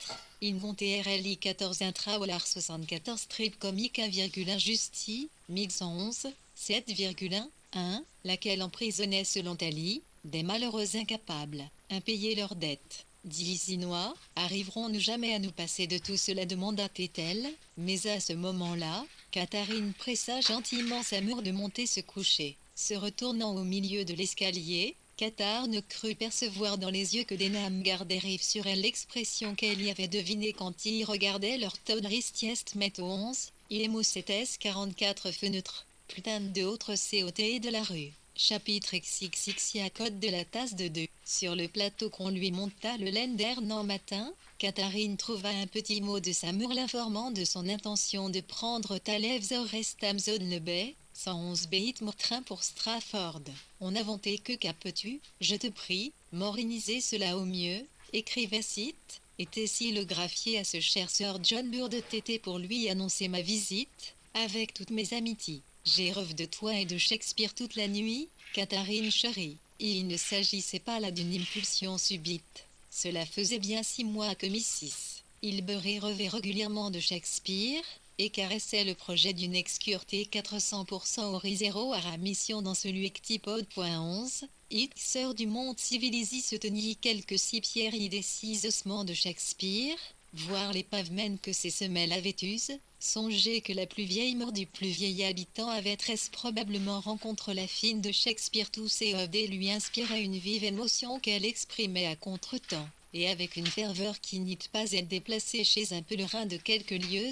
A: Ingonte RLI 14 intraolar 74 strip comique 1,1 justi, 1111, 7,1, laquelle emprisonnait selon Tali, des malheureux incapables, impayés leurs dettes. Disinois, arriverons-nous jamais à nous passer de tout cela, demanda-t-elle, mais à ce moment-là, Catherine pressa gentiment sa mère de monter se coucher. Se retournant au milieu de l'escalier, Cathar ne crut percevoir dans les yeux que des names gardaient sur elle l'expression qu'elle y avait devinée quand il regardait leur tonristiest met 11, IMO7S 44 fenêtres, putain de autres COT de la rue. Chapitre XXX à code de la tasse de 2. Sur le plateau qu'on lui monta le lendemain matin, Catherine trouva un petit mot de sa mère l'informant de son intention de prendre Talev's Restam Zone Bay, 111 Beit train pour Strafford. On n'inventait que peux-tu, je te prie, moriniser cela au mieux, écrivait Site, était-il le graphier à ce cher Sir John Burr de Tété pour lui annoncer ma visite, avec toutes mes amitiés. J'ai rêvé de toi et de Shakespeare toute la nuit, Catherine chérie. Il ne s'agissait pas là d'une impulsion subite. Cela faisait bien 6 mois que Mrs. Hilbery rêvait régulièrement de Shakespeare, et caressait le projet d'une excurté 400% Horizero à la mission dans celui Ctipod.11, It sœur du monde civilisé se tenit quelques 6 pierres et des 6 ossements de Shakespeare, voir les pavements que ses semelles avaient usent, songer que la plus vieille mort du plus vieil habitant avait très probablement rencontré la fine de Shakespeare, tous ces œuvres lui inspiraient une vive émotion qu'elle exprimait à contre-temps, et avec une ferveur qui n'y pas être déplacée chez un pèlerin de quelques lieues.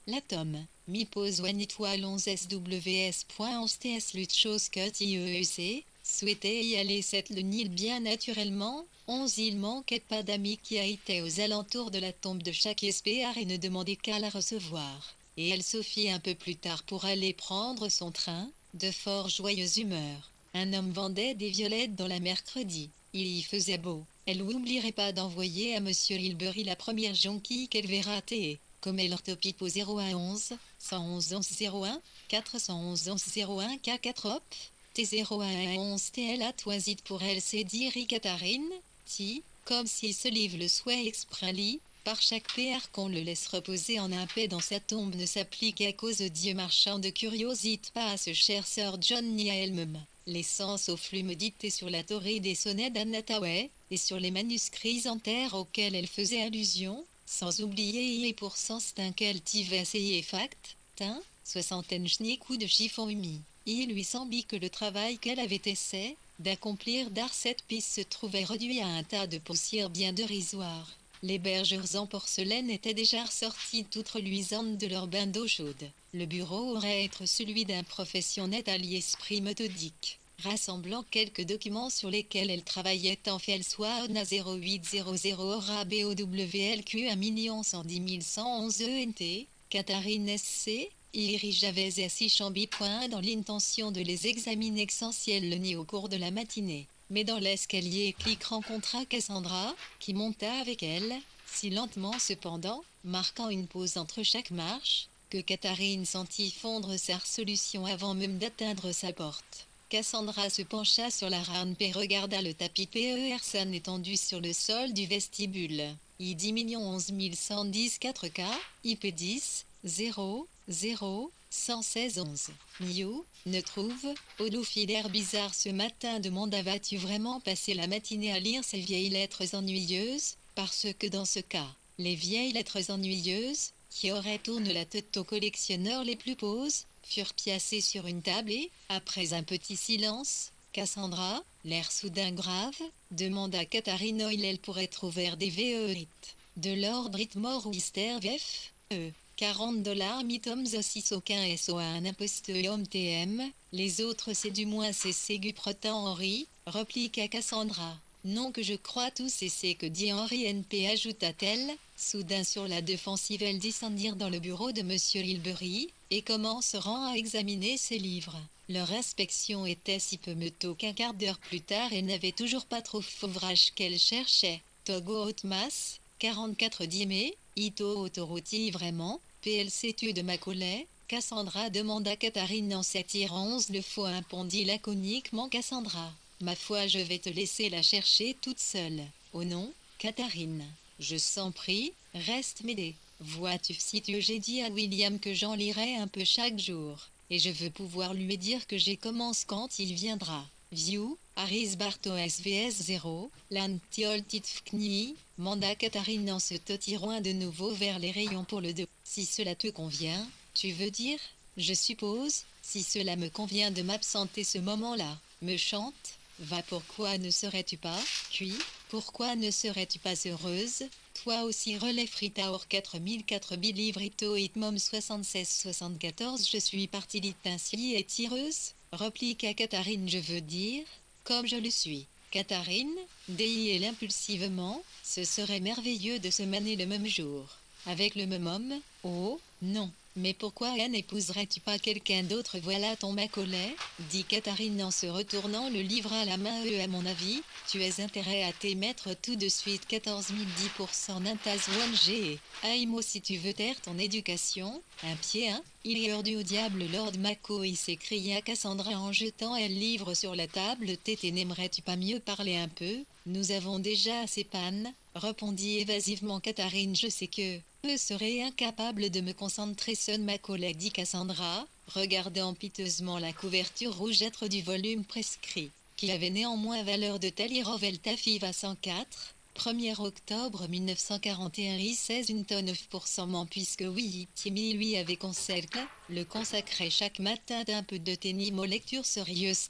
A: L'atome, mi pose one étoile 11 SWS.11 lutte chose que IEEC, souhaitait y aller cette le Nil bien naturellement, 11 il manquait pas d'amis qui étaient aux alentours de la tombe de chaque espéar et ne demandait qu'à la recevoir, et elle se fit un peu plus tard pour aller prendre son train, de fort joyeuse humeur. Un homme vendait des violettes dans la mercredi, il y faisait beau, elle n'oublierait pas d'envoyer à Monsieur Hilbery la première jonquille qu'elle verra thé. Comme elle orthopipe au 0111, 111 11 01, 411 11 01 K4 hop, T0111 TL à toisite pour elle c'est dire Catherine, ti, comme s'il se livre le souhait exprali, par chaque PR qu'on le laisse reposer en un paix dans sa tombe ne s'applique à cause aux dieux marchands de curiosité pas à ce cher Sir John ni à elle-même. L'essence au flux médité sur la théorie des sonnets d'Anataway, et sur les manuscrits en terre auxquels elle faisait allusion, sans oublier et pour sens d'un quel tive essayé fact, teint, soixantaine coups de chiffon humide. Il lui semblait que le travail qu'elle avait essayé d'accomplir d'art cette piste se trouvait réduit à un tas de poussière bien dérisoire. Les bergères en porcelaine étaient déjà ressorties toutes reluisantes de leur bain d'eau chaude. Le bureau aurait être celui d'un professionnel à l'esprit méthodique, rassemblant quelques documents sur lesquels elle travaillait en fait soit ONA 0800 aura BOWLQ 1 110 111 ENT, Catherine SC, Iri Javez et Assis Chambi. Dans l'intention de les examiner essentiels le nid au cours de la matinée. Mais dans l'escalier, Click rencontra Cassandra, qui monta avec elle, si lentement cependant, marquant une pause entre chaque marche, que Catherine sentit fondre sa résolution avant même d'atteindre sa porte. Cassandra se pencha sur la rampe et regarda le tapis PERSON étendu sur le sol du vestibule. I10 11 110 4K, IP10, 0, 0, 116 11. Miu, ne trouve, Holofilaire bizarre ce matin demanda vas-tu vraiment passer la matinée à lire ces vieilles lettres ennuyeuses? Parce que dans ce cas, les vieilles lettres ennuyeuses, qui auraient tourné la tête aux collectionneurs les plus posés, furent piassées sur une table et, après un petit silence, Cassandra, l'air soudain grave, demanda Katharine Oilel pourrait trouver des VE de Lord Britmore ou Easter VF, 40$ mitoms aussi aucun SO à un imposteur TM, les autres c'est du moins c'est Ségu Protan Henri, repliqua Cassandra. Non que je crois tous et c'est que dit Henri NP ajouta-t-elle, soudain sur la défensive elle descendirent dans le bureau de Monsieur Hilbery, et commenceront à examiner ses livres. Leur inspection était si peu meuteux qu'un quart d'heure plus tard elle n'avait toujours pas trop ouvrage qu'elle cherchait. Togo Haute-Masse, 44 mai, Ito Autorouti vraiment, PLC tu de Macaulay, Cassandra demanda Katharine en s'attirant 11 le faux impondit laconiquement Cassandra. Ma foi je vais te laisser la chercher toute seule. Oh non, Katharine. Je s'en prie, reste m'aider. Vois-tu si tu j'ai dit à William que j'en lirai un peu chaque jour. Et je veux pouvoir lui dire que j'ai commence quand il viendra. View, Aris Barto SVS 0, Lantioltitfkni, manda Katharine en se tirant de nouveau vers les rayons pour le 2. Si cela te convient, tu veux dire, je suppose, si cela me convient de m'absenter ce moment-là, me chante. Va pourquoi ne serais-tu pas, puis, pourquoi ne serais-tu pas heureuse, toi aussi relais Frita or 4004 bilivrito itmom 76-74 je suis partie lit ainsi et tireuse, repliqua Katharine je veux dire, comme je le suis. Katharine, déie impulsivement, ce serait merveilleux de se manier le même jour. Avec le même homme, oh, non. Mais pourquoi n'épouserais-tu pas quelqu'un d'autre voilà ton Macaulay, dit Katharine en se retournant le livre à la main à mon avis, tu as intérêt à t'émettre tout de suite 14 010% n'intas 1G Aïmo si tu veux taire ton éducation, un pied hein, il est hors du diable Lord Macaulay s'écria Cassandra en jetant un livre sur la table Tété n'aimerais-tu pas mieux parler un peu, nous avons déjà assez panne, répondit évasivement Katharine je sais que je serais incapable de me concentrer seul ma collègue dit Cassandra, regardant piteusement la couverture rougeâtre du volume prescrit, qui avait néanmoins valeur de Talirovel Tafiva 104, 1er octobre 1941 I 16 une tonne 9% puisque oui, Timmy lui avait le consacrait chaque matin d'un peu de tennis aux lectures sérieuses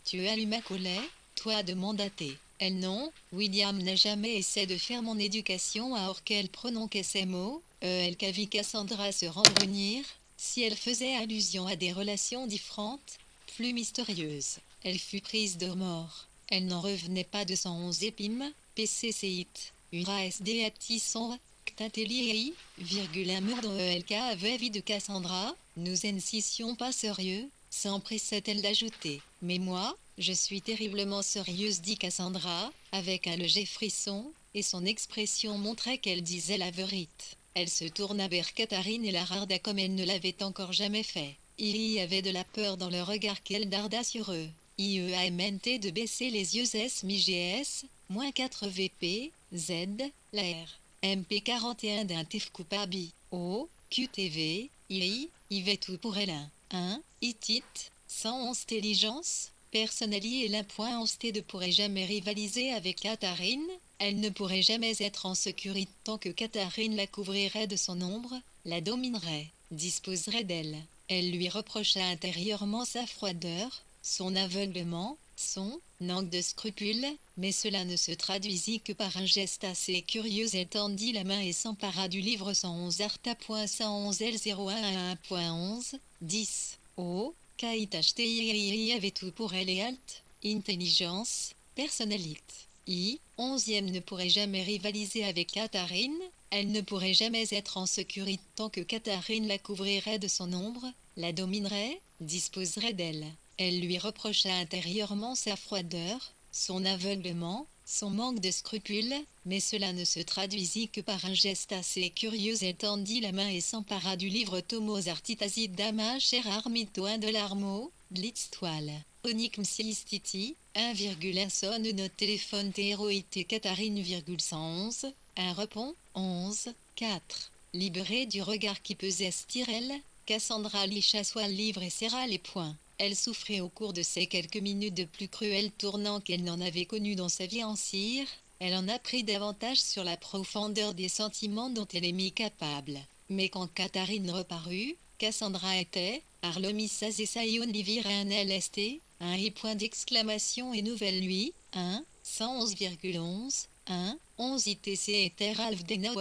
A: tu as lu ma collègue, toi demanda-t-elle. Elle non, William n'a jamais essayé de faire mon éducation alors qu'elle prononçait ces mots, elle qu'avit Cassandra se rembrunir, si elle faisait allusion à des relations différentes, plus mystérieuses, elle fut prise de remords, elle n'en revenait pas de 111 épim, PCCIT, URASDATI 100, Ctateli, un mordre LK avait vie de Cassandra, nous n'insistions pas sérieux, s'empressait-elle d'ajouter, mais moi, je suis terriblement sérieuse dit Cassandra, avec un léger frisson, et son expression montrait qu'elle disait la vérité. Elle se tourna vers Katharine et la regarda comme elle ne l'avait encore jamais fait. Il y avait de la peur dans le regard qu'elle darda sur eux. IEAMNT de baisser les yeux SMIGS, -4 VP, Z, la R, MP41 d'un TIF coupabi, O, QTV, II, IV tout pour L1, ITIT, 111 intelligence. Personnali et l'A.11 ne pourrait jamais rivaliser avec Katharine, elle ne pourrait jamais être en sécurité tant que Katharine la couvrirait de son ombre, la dominerait, disposerait d'elle. Elle lui reprocha intérieurement sa froideur, son aveuglement, son manque de scrupules, mais cela ne se traduisit que par un geste assez curieux. Elle tendit la main et s'empara du livre 111 Arta.111 L0111, 10, O. KITHTII avait tout pour elle et alt, intelligence, personnalité. 11e ne pourrait jamais rivaliser avec Katharine, elle ne pourrait jamais être en sécurité tant que Katharine la couvrirait de son ombre, la dominerait, disposerait d'elle. Elle lui reprocha intérieurement sa froideur, son aveuglement, son manque de scrupules, mais cela ne se traduisit que par un geste assez curieux. Elle tendit la main et s'empara du livre Tomos Artitasid Dama Cher Armito 1 de l'Armo, Blitz Toile. Onyx Msistiti, 1,1 sonne notre téléphone TROIT Catherine, 111, 1 répond, 11, 4. Libérée du regard qui pesait sur elle, Cassandra licha soit le livre et serra les poings. Elle souffrait au cours de ces quelques minutes de plus cruels tournants qu'elle n'en avait connus dans sa vie en cire. Elle en apprit davantage sur la profondeur des sentiments dont elle est mise capable. Mais quand Catherine reparut, Cassandra était, Arlomissas et Sayon Livir un LST, un et point d'exclamation et nouvelle lui, 1, 111,11, 1, 11 ITC et Teralf Dena,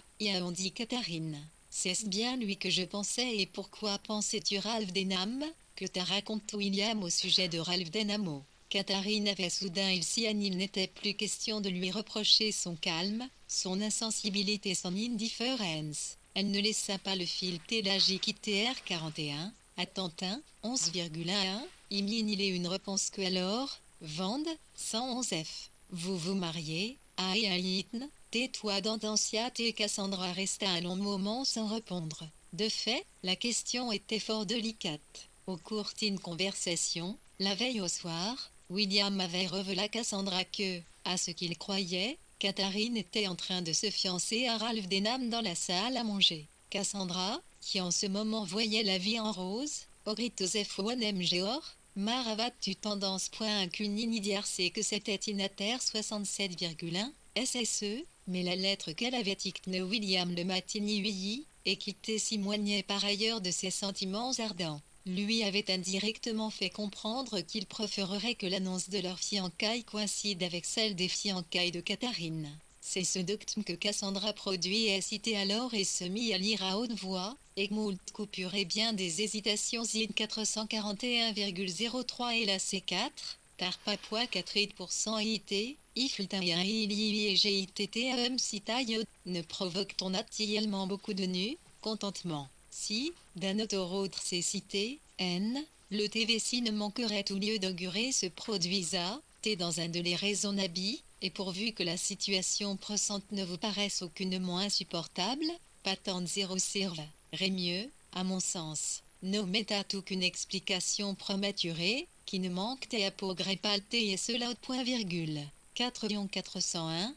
A: on dit Catherine. C'est bien lui que je pensais, et pourquoi pensais-tu Ralph Denham, que t'a raconté William au sujet de Ralph Denham? Catherine avait soudain il s'y anime, n'était plus question de lui reprocher son calme, son insensibilité, son indifférence. Elle ne laissa pas le fil télagique ITR 41, à Tantin, 11,11, il est une réponse que alors, Vende, 111F. Vous vous mariez, Aïaïtn, tais-toi d'Andancia. Et Cassandra resta un long moment sans répondre. De fait, la question était fort délicate. Au cours d'une conversation, la veille au soir, William avait révélé à Cassandra que, à ce qu'il croyait, Catherine était en train de se fiancer à Ralph Denham dans la salle à manger. Cassandra, qui en ce moment voyait la vie en rose, aurait Joseph Onem Geor, Maravat-tu tendance point qu'une c'est que c'était Inater 67,1 SSE, mais la lettre qu'elle avait dictée William le Matini Uyi, et qui témoignait par ailleurs de ses sentiments ardents, lui avait indirectement fait comprendre qu'il préférerait que l'annonce de leur fiançailles coïncide avec celle des fiançailles de Catherine. C'est ce dictum que Cassandra produit et cité alors et se mit à lire à haute voix, et moult coupures et bien des hésitations. Zine 441,03 et la C4, tar Papua 4% IT, ifultin et GITT citaille, ne provoque-t-on naturellement beaucoup de nu, contentement. Si, d'un autre c'est cité, N, le TVC ne manquerait au lieu d'augurer se produisa, T dans un délai raisonnable, et pourvu que la situation présente ne vous paraisse aucunement insupportable, patente 0 serve, mieux, à mon sens, no métatou qu'une explication prématurée, qui ne manque à progrès palté et cela au point virgule. 4 401,